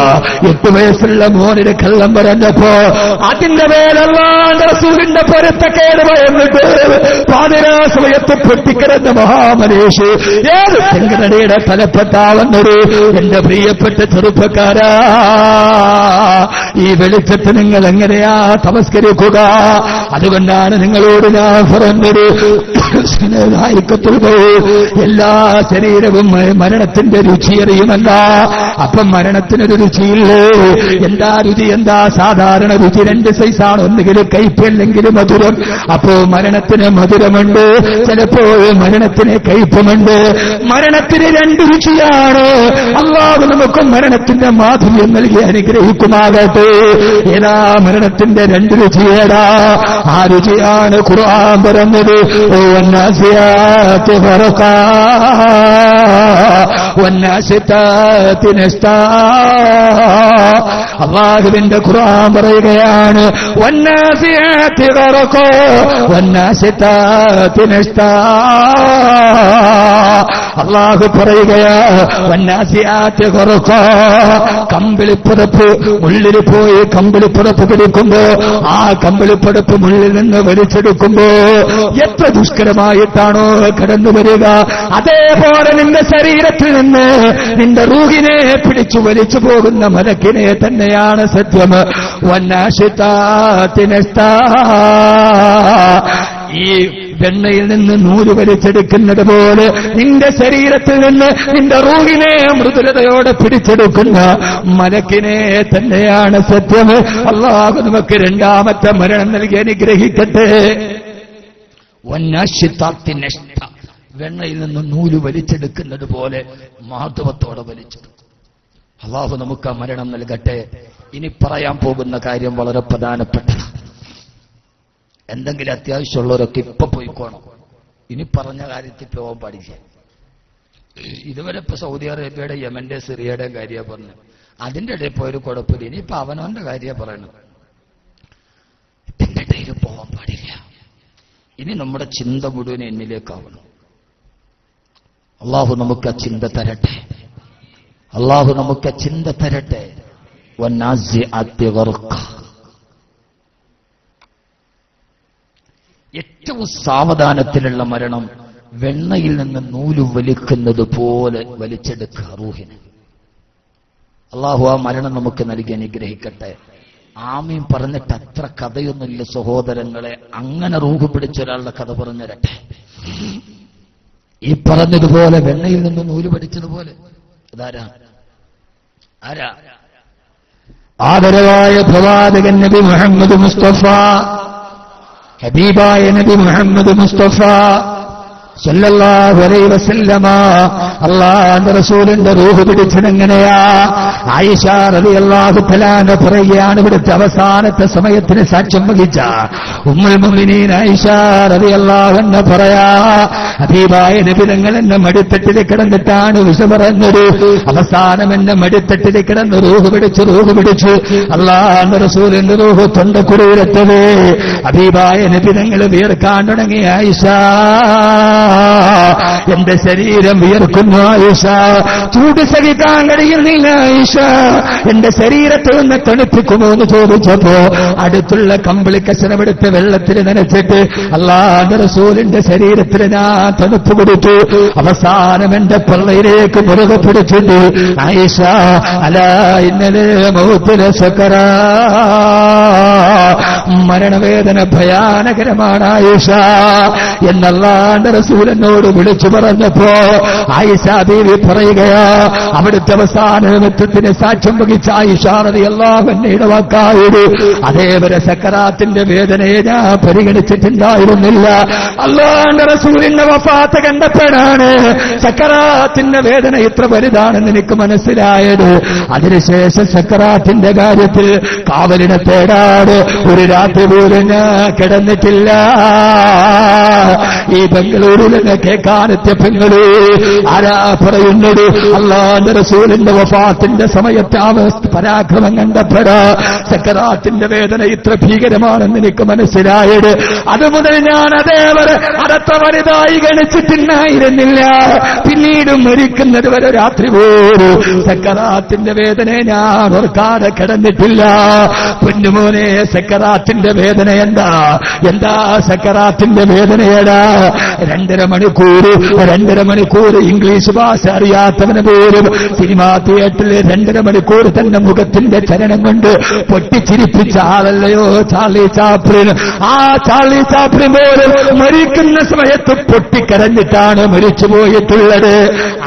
8 വയസ്സുള്ള മോനിന് കള്ളം പറഞ്ഞപ്പോ അതിന്റെ മേലല്ലാന്റെ റസൂലിന്റെ പൊരുത്തക്കേട് ഭയന്നിട്ട് പാതിരാ സമയത്ത് പൊട്ടിക്കിടന്ന മഹാമനീഷ് ഏത് സംഘടനയുടെ തലപ്പെട്ടാവുന്നത്? എന്റെ പ്രിയപ്പെട്ട ചെറുപ്പക്കാരാ, ഈ വെളിച്ചത്തെ നിങ്ങൾ എങ്ങനെയാ തമസ്കരിക്കുക? അതുകൊണ്ടാണ് നിങ്ങളോട് ഞാൻ പറഞ്ഞത്, എല്ലാ ശരീരവും മരണത്തിന്റെ രുചിയറിയുമല്ല. അപ്പം മരണത്തിനൊരു രുചിയില്ലേ? എന്താ രുചി? എന്താ സാധാരണ രുചി? രണ്ട് സൈസാണ്, ഒന്നുകിൽ കയ്പ് അല്ലെങ്കിൽ മധുരം. അപ്പോ മരണത്തിന് മധുരമുണ്ട്, ചിലപ്പോൾ മരണത്തിന് കയ്പുമുണ്ട്. മരണത്തിന് രണ്ട് രുചിയാണ്. അല്ലാഹു നമുക്ക് മരണത്തിന്റെ മാധുര്യം നൽകി അനുഗ്രഹിക്കുമാകട്ടെ. ഏതാ മരണത്തിന്റെ രണ്ട് രുചിയേടാ? ആ രുചിയാണ് ഖുർആൻ പറഞ്ഞത്, വന്നാസിയാതി ഗർഖാ വന്നാസിതാതി നസ്താ. അല്ലാഹുവിന്റെ ഖുർആൻ പറയുകയാണ്, വന്നാസിയാതി ഗർഖാ വന്നാസിതാതി നസ്താ. അല്ലാഹു പറയുകയാ, വന്നാസിയാതി ഗർഖാ, കമ്പിളിപ്പുറപ്പ് മുള്ളിൽ പോയി കമ്പിളിപ്പുറപ്പ് പിടിക്കുമ്പോ ആ കമ്പിളിപ്പുറപ്പ് മുള്ളിൽ നിന്ന് വലിച്ചെടുക്കുമ്പോ എത്ര ദുഷ്കരമായിട്ടാണോ കടന്നു വരിക, അതേപോലെ നിന്റെ ശരീരത്തിൽ നിന്ന് നിന്റെ റൂഹിനെ പിടിച്ചു വലിച്ചു പോകുന്ന മലക്കിനെ തന്നെയാണ് സത്യം. വന്നാശിതാതി നസ്താ. ഈ വെണ്ണയിൽ നിന്ന് നൂല് വലിച്ചെടുക്കുന്നത് പോലെ നിന്റെ ശരീരത്തിൽ നിന്ന് നിന്റെ റൂഹിനെ മൃദുലതയോടെ പിടിച്ചെടുക്കുന്ന മലക്കിനെ തന്നെയാണ് സത്യം. അല്ലാഹു നമുക്ക് രണ്ടാമത്തെ മരണം നൽകി അനുഗ്രഹിക്കട്ടെ. വന്നാശിതാതി നസ്താ, വെണ്ണയിൽ നിന്ന് നൂല് വലിച്ചെടുക്കുന്നത് പോലെ മഹത്വത്തോടെ വലിച്ചെടുക്കും. അല്ലാഹു നമുക്ക് ആ മരണം നൽകട്ടെ. ഇനി പറയാൻ പോകുന്ന കാര്യം വളരെ പ്രധാനപ്പെട്ടതാണ്. എന്തെങ്കിലും അത്യാവശ്യമുള്ളവരൊക്കെ ഇപ്പൊ പോയിക്കോണം. ഇനി പറഞ്ഞ കാര്യത്തിൽ പോകാൻ പാടില്ല. ഇതുവരെ ഇപ്പൊ സൗദി അറേബ്യയുടെ യമന്റെ സിറിയയുടെ കാര്യമാണ് പറഞ്ഞു. അതിന്റെ ഇടയിൽ പോയൊരു കുഴപ്പമില്ല. ഇനിയിപ്പോ അവനവന്റെ കാര്യമാണ് പറയണത്. ഇതിന്റെ ഇടയിൽ പോകാൻ പാടില്ല. ഇനി നമ്മുടെ ചിന്ത മുഴുവൻ എന്നിലേക്കാവണം. അള്ളാഹു നമുക്ക് ആ ചിന്ത തരട്ടെ. അള്ളാഹു നമുക്ക് ആ ചിന്ത തരട്ടെ. വന്നാസിആതി ഗർഖാ. ഏറ്റവും സാവധാനത്തിലുള്ള മരണം വെണ്ണയിൽ നിന്ന് നൂല് വലിക്കുന്നത് പോലെ വലിച്ചെടുക്കുക റൂഹിന്. അള്ളാഹു ആ മരണം നമുക്ക് നൽകി അനുഗ്രഹിക്കട്ടെ. ആമീൻ പറഞ്ഞിട്ട് അത്ര കഥയൊന്നുമില്ല സഹോദരങ്ങളെ. അങ്ങനെ റൂഹ് പിടിച്ച ഒരാളുടെ കഥ പറഞ്ഞു തരട്ടെ. ഈ പറഞ്ഞതുപോലെ വെണ്ണയിൽ നിന്ന് നൂല് പഠിച്ചതുപോലെ അതാരാ? ആരാ? ആദരവായ പ്രവാചകൻ നബി മുഹമ്മദ് മുസ്തഫ, ഹബീബായ നബി മുഹമ്മദ് മുസ്തഫ സല്ലല്ലാഹു അലൈഹി വസല്ലമ. അല്ലാഹുവിന്റെ റസൂലിന്റെ റൂഹ് പിടിച്ചതെങ്ങനെയാ? ആയിഷ റളിയല്ലാഹു തആല പറയുകയാണ്, ഇവിടുത്തെ അവസാനത്തെ സമയത്തിന് സാക്ഷ്യം വഹിച്ച ഉമ്മുൽ മുഅ്മിനീൻ ആയിഷ റളിയല്ലാഹു അൻഹ പറയാ, ഹബീബായ നബി തങ്ങൾ എന്നെ മടിത്തട്ടിൽ കിടന്നിട്ടാണ് വിഷ പറഞ്ഞത്. അവസാനം എന്നെ മടിത്തട്ടിൽ കിടന്ന് റൂഹ് പിടിച്ചു. അല്ലാഹുവിന്റെ റസൂലിന്റെ റൂഹ് തൊണ്ടക്കുഴിയിലെത്തവേ ഹബീബായ നബി തങ്ങൾ വിയർക്കാൻ തുടങ്ങി. ആയിഷ, എന്റെ ശരീരം വിയർക്കുന്നു ആയിഷ, ചൂട് സഹിക്കാൻ കഴിയുന്നില്ല ആയിഷ, എന്റെ ശരീരത്തെ ഒന്ന് തണുപ്പിക്കുമോ എന്ന് ചോദിച്ചപ്പോ അടുത്തുള്ള കമ്പിളി കശനമെടുത്ത് വെള്ളത്തിൽ നനച്ചിട്ട് അല്ലാഹുവിന്റെ റസൂലിന്റെ ശരീരത്തിൽ ഞാൻ തണുപ്പ് കൊടുത്തു. അവസാനം എന്റെ പള്ളയിലേക്ക് മുറുകെ പിടിച്ചിട്ട് ആയിഷ, അലാ ഇന്നലെ മൗത്തിലെ സക്കറാ, മരണവേദന ഭയാനകരമാണ് ആയിഷ എന്നല്ലാഹുവിന്റെ റസൂൽ എന്നോട് വിളിച്ചു പറഞ്ഞപ്പോ ആയിഷ ബീവി പറയുകയാ, അവിടുത്തെ അവസാന നിമിത്തത്തിന് സാക്ഷ്യം വഹിച്ച ആയിഷ റളിയല്ലാഹു അൻഹയുടെ വാക്കായത്, അതേവരെ സക്കറാത്തിന്റെ വേദനയെ ഞാൻ പരിഗണിച്ചിട്ടുണ്ടായിരുന്നില്ല. അല്ലാഹുവിന്റെ റസൂലിന്റെ വഫാത്ത് കണ്ടപ്പോഴാണ് സക്കറാത്തിന്റെ വേദന ഇത്ര വലുതാണെന്ന് എനിക്ക് മനസ്സിലായത്. അതിനുശേഷം സക്കറാത്തിന്റെ കാര്യത്തിൽ കാവലിനെ തേടാതെ ഒരു രാത്രി പോലും ഞാൻ കിടന്നിട്ടില്ല. ഈ ബംഗളൂരിൽ നിന്ന് കേൾക്കാനെത്തിയപ്പെങ്ങള് ആരാ പറയുന്നത്? അല്ലാഹുവിന്റെ റസൂലിന്റെ വഫാത്തിന്റെ സമയത്ത് ആ പരാക്രമം കണ്ടപ്പെടാ സക്കറാത്തിന്റെ വേദന ഇത്ര ഭീകരമാണെന്ന് എനിക്ക് മനസ്സിലായത്. അതുമുതൽ ഞാൻ അതേവരെ അതത്ര വലുതായി ഗണിച്ചിട്ടില്ലായിരുന്നില്ല. പിന്നീട് മരിക്കുന്നത് വരെ രാത്രി പോലും സക്കറാത്തിന്റെ വേദനയെ ഞാൻ ഓർക്കാതെ കിടന്നിട്ടില്ല. പൊന്നുമോനെ, സക്കറാത്തിന്റെ വേദന എന്താ സക്കറാത്തിന്റെ വേദനയടാ. 2.5 മണിക്കൂർ ഇംഗ്ലീഷ് ഭാഷ അറിയാത്തവന് പോലും സിനിമാ തിയേറ്ററിൽ 2.5 മണിക്കൂർ തന്നെ മുഖത്തിന്റെ ചലനം കൊണ്ട് പൊട്ടിച്ചിരിപ്പിച്ച ആളല്ലയോ ചാർലി ചാപ്ലിൻ. ആ ചാർലി ചാപ്ലിൻ പോലും മരിക്കുന്ന സമയത്ത് പൊട്ടിക്കരഞ്ഞിട്ടാണ് മരിച്ചുപോയിട്ടുള്ളത്.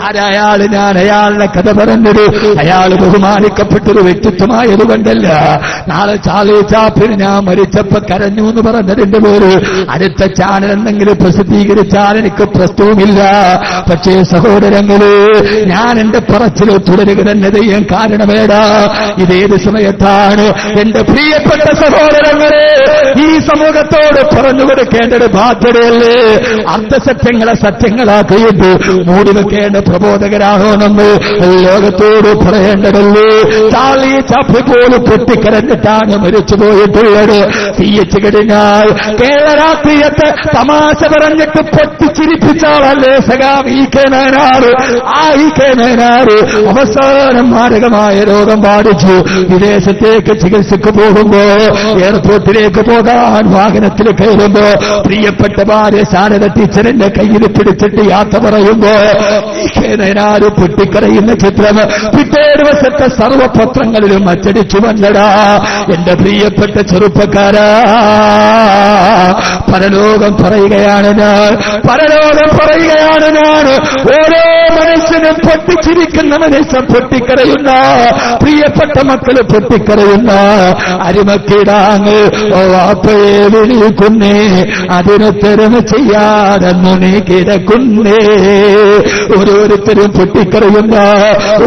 ആരയാൾ? ഞാൻ അയാളുടെ കഥ പറഞ്ഞത് അയാൾ ബഹുമാനിക്കപ്പെട്ടൊരു വ്യക്തിത്വമായതുകൊണ്ടല്ല. നാളെ ചാർലി ചാപ്ലിൻ ഞാൻ മരിച്ചപ്പോ കരഞ്ഞു എന്ന് പറഞ്ഞതിന്റെ പേര് അടുത്ത ചാനൽ എന്തെങ്കിലും പ്രസിദ്ധീകരിച്ചാൽ എനിക്ക് പ്രശ്നവുമില്ല. പക്ഷേ സഹോദരങ്ങള്, ഞാൻ എന്റെ പറച്ചിൽ തുടരുക തന്നെ ചെയ്യാൻ കാരണമേടാ. ഇതേത് സമയത്താണ് എന്റെ പ്രിയപ്പെട്ട സഹോദരങ്ങളെ ഈ സമൂഹത്തോട് പറഞ്ഞു കൊടുക്കേണ്ടത് ബാധ്യതയല്ലേ? അർദ്ധസത്യങ്ങളെ സത്യങ്ങളാക്കിയിട്ട് മൂടിവെക്കേണ്ട പ്രബോധകരാണോ നമ്മൾ? ലോകത്തോട് പറയേണ്ടതല്ലേ? ചാർലി ചാപ്ലിൻ പോലും പൊട്ടിക്കരഞ്ഞിട്ടാണ് മരിച്ചുപോയിട്ടുള്ളത്. CH കഴിഞ്ഞാൽ കേരള രാഷ്ട്രീയത്തെ തമാശ പറഞ്ഞിട്ട് പൊട്ടിച്ചിരിപ്പിച്ചാളല്ലേ സഖാവ് ഈ കെ നായനാർ. ആ ഈ കെ നായനാർ അവസാനം മാരകമായ രോഗം ബാധിച്ചു. വിദേശത്തേക്ക് ചികിത്സക്ക് പോകുമ്പോ എയർപോർട്ടിലേക്ക് പോകാൻ വാഹനത്തിൽ കയറുമ്പോ പ്രിയപ്പെട്ട ഭാര്യ ശാരദ ടീച്ചറിന്റെ കയ്യിൽ പിടിച്ചിട്ട് യാത്ര പറയുമ്പോ ഈ കെ നായനാർ പൊട്ടിക്കരയുന്ന ചിത്രം പിറ്റേ ദിവസത്തെ സർവപത്രങ്ങളിലും അച്ചടിച്ചു വന്നടാ. എന്റെ പ്രിയപ്പെട്ട ചെറുപ്പക്കാരാ, പരലോകം പറയുകയാണ് ഞാൻ. ഓരോ മനുഷ്യനും പൊട്ടിച്ചിരിക്കുന്ന മനുഷ്യൻ പൊട്ടിക്കരയുന്ന, പ്രിയപ്പെട്ട മക്കള് പൊട്ടിക്കരയുന്ന അരിമക്കിടാങ്ങ് വാപ്പയെ വിളിക്കുന്നേ, അതിനുത്തരം ചെയ്യാതെന്നു നീ കിടക്കുന്നേ. ഓരോരുത്തരും പൊട്ടിക്കരയുന്ന,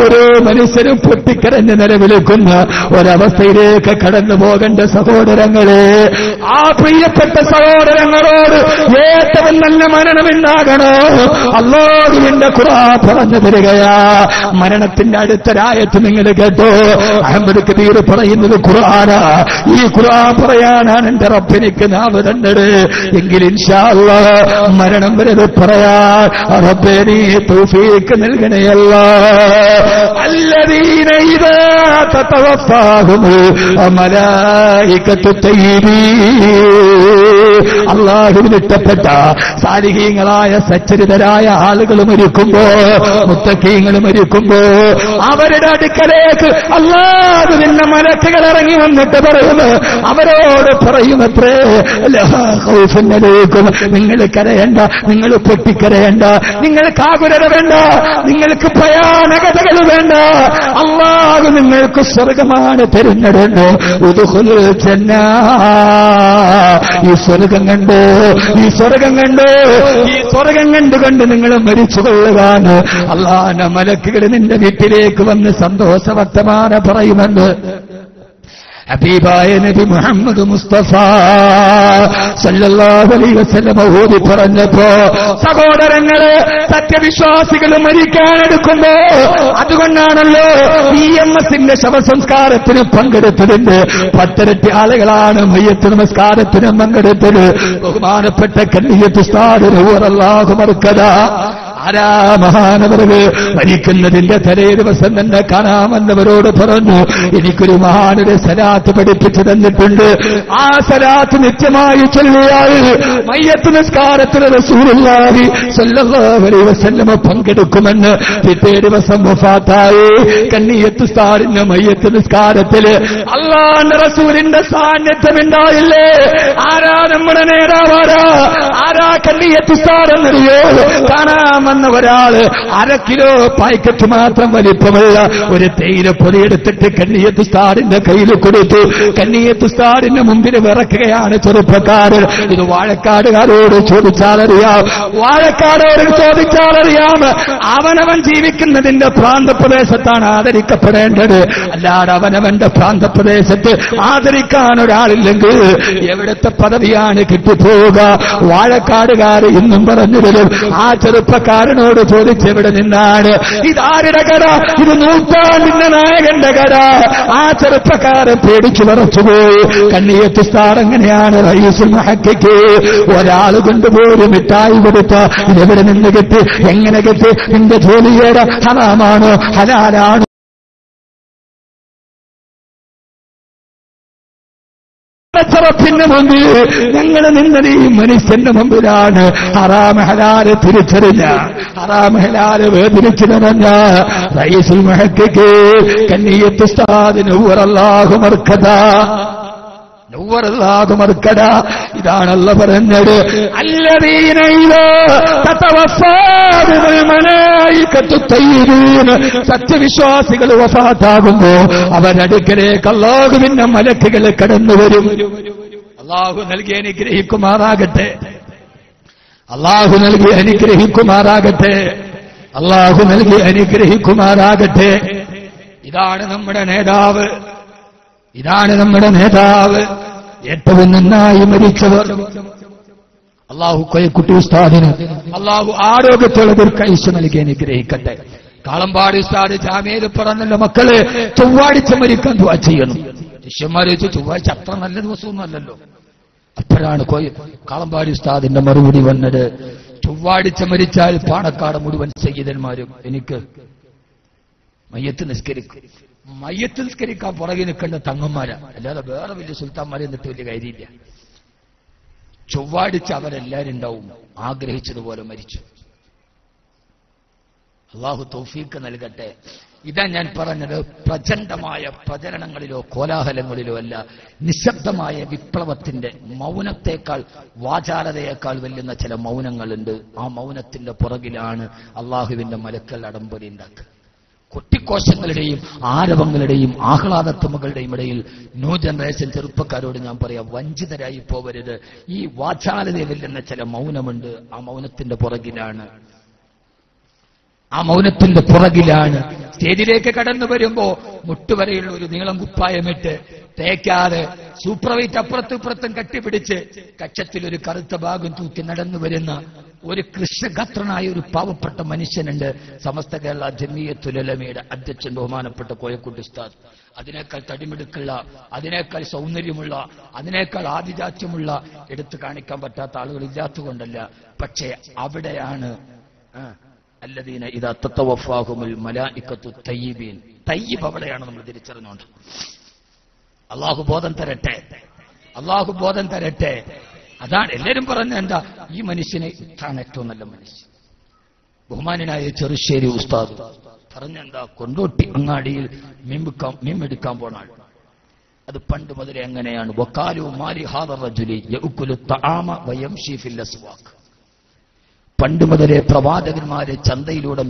ഓരോ മനുഷ്യരും പൊട്ടിക്കരഞ്ഞ് നിലവിളിക്കുന്ന ഒരവസ്ഥയിലേക്ക് കടന്നു പോകേണ്ട സഹോദരങ്ങളെ, ആ പ്രിയപ്പെട്ട സഹോദരങ്ങളോട് ഏറ്റവും നല്ല മരണമുണ്ടാകണോ? അല്ലാഹുവിന്റെ ഖുർആൻ പറഞ്ഞു തരികയാ. മരണത്തിന്റെ അടുത്തൊരായത്ത് നിങ്ങൾ കേട്ടോ. അഹമ്മദ് കബീർ പറയുന്നത് ഖുർആനാ. ഈ ഖുർആൻ പറയാനാണ് എന്റെ റബ്ബെനിക്ക് നാവ് തന്നത്. എങ്കിൽ ഇൻഷാ അല്ലാഹ് മരണം വരെ പറയാൻ റബ്ബേ നീ തൗഫീഖ് നൽകണയല്ല. അല്ലദീന ഇദാ തതവഫാഹും മലായികത്തു തയ്യിബീൻ. അല്ലാഹുവിന് ഇഷ്ടപ്പെട്ട സാലിഹീങ്ങളായ സച്ചരിതരായ ആളുകൾ മരിക്കുമ്പോ, മുത്തഖീങ്ങൾ മരിക്കുമ്പോ അവരുടെ അടുക്കലേക്ക് അല്ലാഹുവിന്റെ മലക്കുകൾ ഇറങ്ങി വന്നിട്ട് പറയുന്നു, അവരോട് പറയുമത്രേ, നിങ്ങൾ കരയണ്ട, നിങ്ങൾ പൊട്ടിക്കരയണ്ട, നിങ്ങൾക്ക് ആകുലത വേണ്ട, നിങ്ങൾക്ക് ഭയാനകതകൾ വേണ്ട. അല്ലാഹു നിങ്ങൾക്ക് സ്വർഗമാണ് തരുന്നതെന്ന്. ഉദ്ഖുലുൽ ജന്ന. ഈ സ്വർഗം കണ്ടോ, ഈ സ്വർഗം കണ്ടോ, ഈ സ്വർഗം കണ്ടുകൊണ്ട് നിങ്ങൾ മരിച്ചുകൊള്ളുകയാണ്. അല്ലാഹുവിന്റെ മലക്കുകൾ നിന്റെ വീട്ടിലേക്ക് വന്ന് സന്തോഷ വർത്തമാനം പറയുമെന്ന് ഹബീബായ നബി മുഹമ്മദ് മുസ്തഫ സല്ലല്ലാഹു അലൈഹി വസല്ലം ഓതി പറഞ്ഞപ്പോ, സഹോദരങ്ങളെ, സത്യവിശ്വാസികൾ മരിക്കാനെടുക്കുമ്പോ, അതുകൊണ്ടാണല്ലോ EMSന്റെ ശവസംസ്കാരത്തിന് പങ്കെടുത്തതിന്റെ 10 ആളുകളാണ് മയ്യത്ത് നമസ്കാരത്തിന് പങ്കെടുത്തത്. ബഹുമാനപ്പെട്ട കന്നിയത്ത് ഉസ്താദ് റളിയല്ലാഹു മർക്കദ ആരാ മഹാനവര് മരിക്കുന്നതിന്റെ തലേ ദിവസം തന്നെ കാണാമെന്നവരോട് പറഞ്ഞു, എനിക്കൊരു മഹാനൊരു സലാത്ത് പഠിപ്പിച്ചു തന്നിട്ടുണ്ട്. ആ സലാത്ത് നിത്യമായി ചൊല്ലിയാൽ മയ്യത്ത് നിസ്കാരത്തിന് റസൂലുള്ളാഹി സ്വല്ലല്ലാഹു അലൈഹി വസല്ലം പങ്കെടുക്കുമെന്ന്. പിറ്റേ ദിവസം വഫാത്തായി. കന്നിയത്ത് ഉസ്താദിന്റെ മയ്യത്ത് നിസ്കാരത്തില് അല്ലാഹുവിന്റെ റസൂലിന്റെ സാന്നിധ്യമുണ്ടായില്ലേ? ആരാ നമ്മുടെ നേതാവാരാ? ആരാ കന്നിയത്ത് ഉസ്താദ് എന്നറിയോ? കാണാമെന്ന ഒരാള് 1/2 കിലോ പായ്ക്കറ്റ് മാത്രം വലിപ്പമുള്ള ഒരു തേയില പൊതിയെടുത്തിട്ട് കന്നിയത്ത് ഉസ്താദിന്റെ കയ്യിൽ കൊടുത്തു. കന്നിയത്ത് ഉസ്താദിന്റെ മുമ്പിൽ വിറക്കുകയാണ് ചെറുപ്പക്കാരൻ. ഇത് വാഴക്കാടുകാരോട് ചോദിച്ചാലറിയാം, വാഴക്കാടോട് ചോദിച്ചാലറിയാം. അവനവൻ ജീവിക്കുന്നതിന്റെ പ്രാന്തപ്രദേശത്താണ് ആദരിക്കപ്പെടേണ്ടത്. അല്ലാതെ അവനവന്റെ പ്രാന്തപ്രദേശത്ത് ആദരിക്കാൻ ഒരാളില്ലെങ്കിൽ എവിടത്തെ പദവിയാണ് കിട്ടിപ്പോവുക? വാഴക്കാടുകാർ ഇന്നും പറഞ്ഞിരുന്നു. ആ ചെറുപ്പക്കാരനോട് ചോദിച്ചെവിടെ നിന്നാണ്? ഇതാരുടെ കഥ? ഇത് നൂറ്റാണ്ടിന്റെ നായകന്റെ കഥ. ആ ചെറുപ്പക്കാരൻ പേടിച്ചു വിറച്ചുപോയി. കന്നിയത്ത് ഉസ്താദ് എങ്ങനെയാണ് റയീസുൽ മുഹഖഖ് ഒരാൾ കൊണ്ടുപോയി മിഠായി കൊടുത്ത, ഇതെവിടെ നിന്ന് കിട്ടി, എങ്ങനെ കിട്ടി, നിന്റെ ജോലിയേറെ ഹറാമാണോ ഹലാലാണോ? പടച്ചറപ്പിന്റെ മുമ്പിൽ ഞങ്ങൾ നിന്നത് ഈ മനുഷ്യന്റെ മുമ്പിലാണ്. ഹറാം ഹലാല് തിരിച്ചറിഞ്ഞ, ഹറാം ഹലാല് വേദനിച്ചു നിറഞ്ഞ റയീസുൽ മുഹഖിഖ് കന്നിയത്ത് ഉസ്താദ് നവ്വറല്ലാഹു മർക്കദ, നവ്വറല്ലാഹു മർക്കദ. ഇതാണല്ല പറഞ്ഞത്, അല്ലദീന ഇദാ തതവഫാഹുൽ മലായികത്തു തയ്യിബൂൻ, സത്യവിശ്വാസികൾ വഫാത്താകുമ്പോ അവരടുക്കലേക്ക് അല്ലാഹുവിന്റെ മലക്കുകൾ കടന്നു വരും. അല്ലാഹു നൽകി അനുഗ്രഹിക്കുമാറാകട്ടെ, അല്ലാഹു നൽകി അനുഗ്രഹിക്കുമാറാകട്ടെ, അല്ലാഹു നൽകി അനുഗ്രഹിക്കുമാറാകട്ടെ. ഇതാണ് നമ്മുടെ നേതാവ്, ഇതാണ് നമ്മുടെ നേതാവ്. ഏറ്റവും നന്നായി മരിച്ചവർ. അല്ലാഹു കോയക്കുട്ടി ഉസ്താദിന് അല്ലാഹു ആരോഗ്യത്തോടെ ദീർഘായുസ്സ് നൽകി അനുഗ്രഹിക്കട്ടെ. കാളമ്പാടി ഉസ്താദ് ജാമ്യയിൽ പറഞ്ഞല്ലോ, മക്കളെ ചൊവ്വാഴ്ച മരിക്കാൻ ദുആ ചെയ്യണം. ശിഷ്യന്മാർ ചോദിച്ചു, ചൊവ്വാഴ്ച അത്ര നല്ല ദിവസമൊന്നുമല്ലല്ലോ. അപ്പോഴാണ് കാളമ്പാടി ഉസ്താദിന്റെ മറുപടി വന്നത്, ചൊവ്വാഴ്ച മരിച്ചാൽ പാണക്കാട് മുഴുവൻ സയ്യിദന്മാരും എനിക്ക് മയ്യത്ത് നിസ്കരിക്കാൻ പുറകെ നിൽക്കേണ്ട തങ്ങന്മാരാ, അല്ലാതെ വേറെ വലിയ സുൽത്താന്മാരെ എന്നിട്ട് വലിയ കാര്യമില്ല. ചൊവ്വാഴ്ച അവരെല്ലാരും ഉണ്ടാവും. ആഗ്രഹിച്ചതുപോലെ മരിച്ചു. അള്ളാഹു തൗഫീഖ് നൽകട്ടെ. ഇതാ ഞാൻ പറഞ്ഞത്, പ്രചണ്ഡമായ പ്രചരണങ്ങളിലോ കോലാഹലങ്ങളിലോ അല്ല, നിശബ്ദമായ വിപ്ലവത്തിന്റെ മൗനത്തേക്കാൾ വാചാലതയേക്കാൾ വെല്ലുന്ന ചില മൗനങ്ങളുണ്ട്. ആ മൗനത്തിന്റെ പുറകിലാണ് അള്ളാഹുവിന്റെ മലക്കൽ അടമ്പൊലി ഉണ്ടാക്കുക. കുട്ടിക്കോശങ്ങളുടെയും ആരവങ്ങളുടെയും ആഹ്ലാദത്തുമകളുടെയും ഇടയിൽ ന്യൂ ജനറേഷൻ ചെറുപ്പക്കാരോട് ഞാൻ പറയാം, വഞ്ചിതരായി പോവരുത്. ഈ വാചാലതയെ വെല്ലുന്ന ചില മൗനമുണ്ട്. ആ മൗനത്തിന്റെ പുറകിലാണ് സ്റ്റേജിലേക്ക് കടന്നു വരുമ്പോ മുട്ടുവരെയുള്ള ഒരു നീളം കുപ്പായമിട്ട് തേക്കാതെ സൂപ്പർവൈറ്റ് അപ്പുറത്തും ഇപ്പുറത്തും കട്ടിപ്പിടിച്ച് കക്ഷത്തിൽ ഒരു കറുത്ത ഭാഗം തൂക്കി നടന്നു വരുന്ന ഒരു കൃഷ്ണഗത്രനായ ഒരു പാവപ്പെട്ട മനുഷ്യനുണ്ട്. സമസ്ത കേരള ജമിയത്തുൽ ഉലമയുടെ അധ്യക്ഷൻ ബഹുമാനപ്പെട്ട കോയക്കുട്ടി ഉസ്താദ്. അതിനേക്കാൾ തടിമിടുക്കുള്ള, അതിനേക്കാൾ സൗന്ദര്യമുള്ള, അതിനേക്കാൾ ആദിജാത്യമുള്ള എടുത്തു കാണിക്കാൻ പറ്റാത്ത ആളുകൾ ഇല്ലാത്തതുകൊണ്ടല്ല. പക്ഷേ അവിടെയാണ് അല്ലദീന ഇദാ തതവഫാഹുൽ മലായികത്തു തയ്യിബീൻ. തയ്യിബ് അവിടെയാണ് നമ്മൾ തിരിച്ചറിഞ്ഞുകൊണ്ട്. അള്ളാഹു ബോധം തരട്ടെ, അള്ളാഹു ബോധം തരട്ടെ. അതാണ് എല്ലാവരും പറഞ്ഞ എന്താ, ഈ മനുഷ്യനെ ഇതാണ് ഏറ്റവും നല്ല മനുഷ്യൻ. ബഹുമാനായ ചെറുശ്ശേരി ഉസ്താദ് പറഞ്ഞെന്താ, കൊണ്ടോട്ടി അങ്ങാടിയിൽ മീമെടുക്കാൻ പോണാൾ. അത് പണ്ട് മുതലേ എങ്ങനെയാണ്, വഖാലു മാലി ഹാദർ റജുലി യഅകുലു തആമ വയംശി ഫിൽ അസ്വാഖ്. പണ്ട് മുതലേ പ്രവാചകന്മാരെ ചന്തയിലൂടെ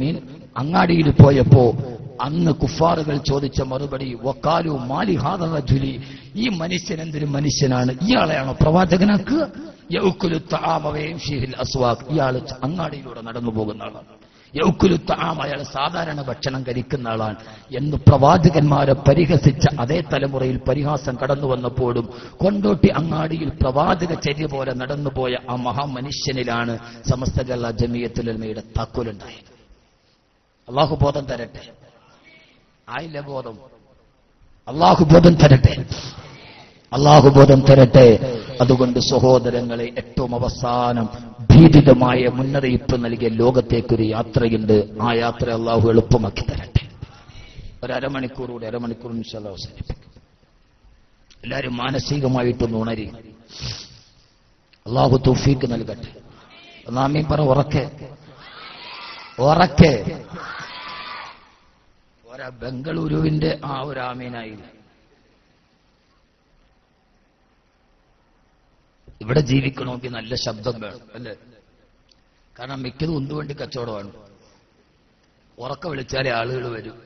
അങ്ങാടിയിൽ പോയപ്പോ അന്ന് കുഫാറുകൾ ചോദിച്ച മറുപടി, വഖാലു മാലി ഹാദർ റജുലി, ഈ മനുഷ്യൻ എന്തൊരു മനുഷ്യനാണ്, ഇയാളെയാണോ പ്രവാചകനാക്കുക? യഅകുലു തആമ വയംശി ഫിൽ അസ്വാഖ്, ഇയാൾ അങ്ങാടിയിലൂടെ നടന്നു പോകുന്ന ആളാണ്. യഅകുലു തആമ, അയാൾ സാധാരണ ഭക്ഷണം കഴിക്കുന്ന ആളാണ് എന്ന് പ്രവാചകന്മാരെ പരിഹസിച്ച അതേ തലമുറയിൽ പരിഹാസം കടന്നു വന്നപ്പോഴും കൊണ്ടോട്ടി അങ്ങാടിയിൽ പ്രവാചക ചര്യ പോലെ നടന്നുപോയ ആ മഹാമനുഷ്യനിലാണ് സമസ്ത കേരള ജമിയത്തുൽ ഉലമയുടെ താക്കോലുണ്ടായത്. അള്ളാഹു ബോധം തരട്ടെ. ആയില്ല ബോധം? അള്ളാഹു ബോധം തരട്ടെ, അള്ളാഹു ബോധം തരട്ടെ. അതുകൊണ്ട് സഹോദരങ്ങളെ, ഏറ്റവും അവസാനം ഭീതിതമായ മുന്നറിയിപ്പ് നൽകിയ ലോകത്തേക്കൊരു യാത്രയുണ്ട്. ആ യാത്ര അള്ളാഹു എളുപ്പമാക്കി തരട്ടെ. അരമണിക്കൂർ ഇൻഷാ അല്ലാഹ് അവസാനിപ്പിക്കും. എല്ലാവരും മാനസികമായിട്ടൊന്ന് ഉണരി. അള്ളാഹു തൗഫീഖ് നൽകട്ടെ. ആമീൻ പറ ഉറക്കെ. ബംഗളൂരുവിന്റെ ആ ഒരു ആമീനായില്ല. ഇവിടെ ജീവിക്കണമെങ്കിൽ നല്ല ശബ്ദം വേണം, അല്ലേ? കാരണം മിക്കതും ഒന്നുവേണ്ടി കച്ചവടമാണ്. ഉറക്ക വിളിച്ചാലേ ആളുകൾ വരും.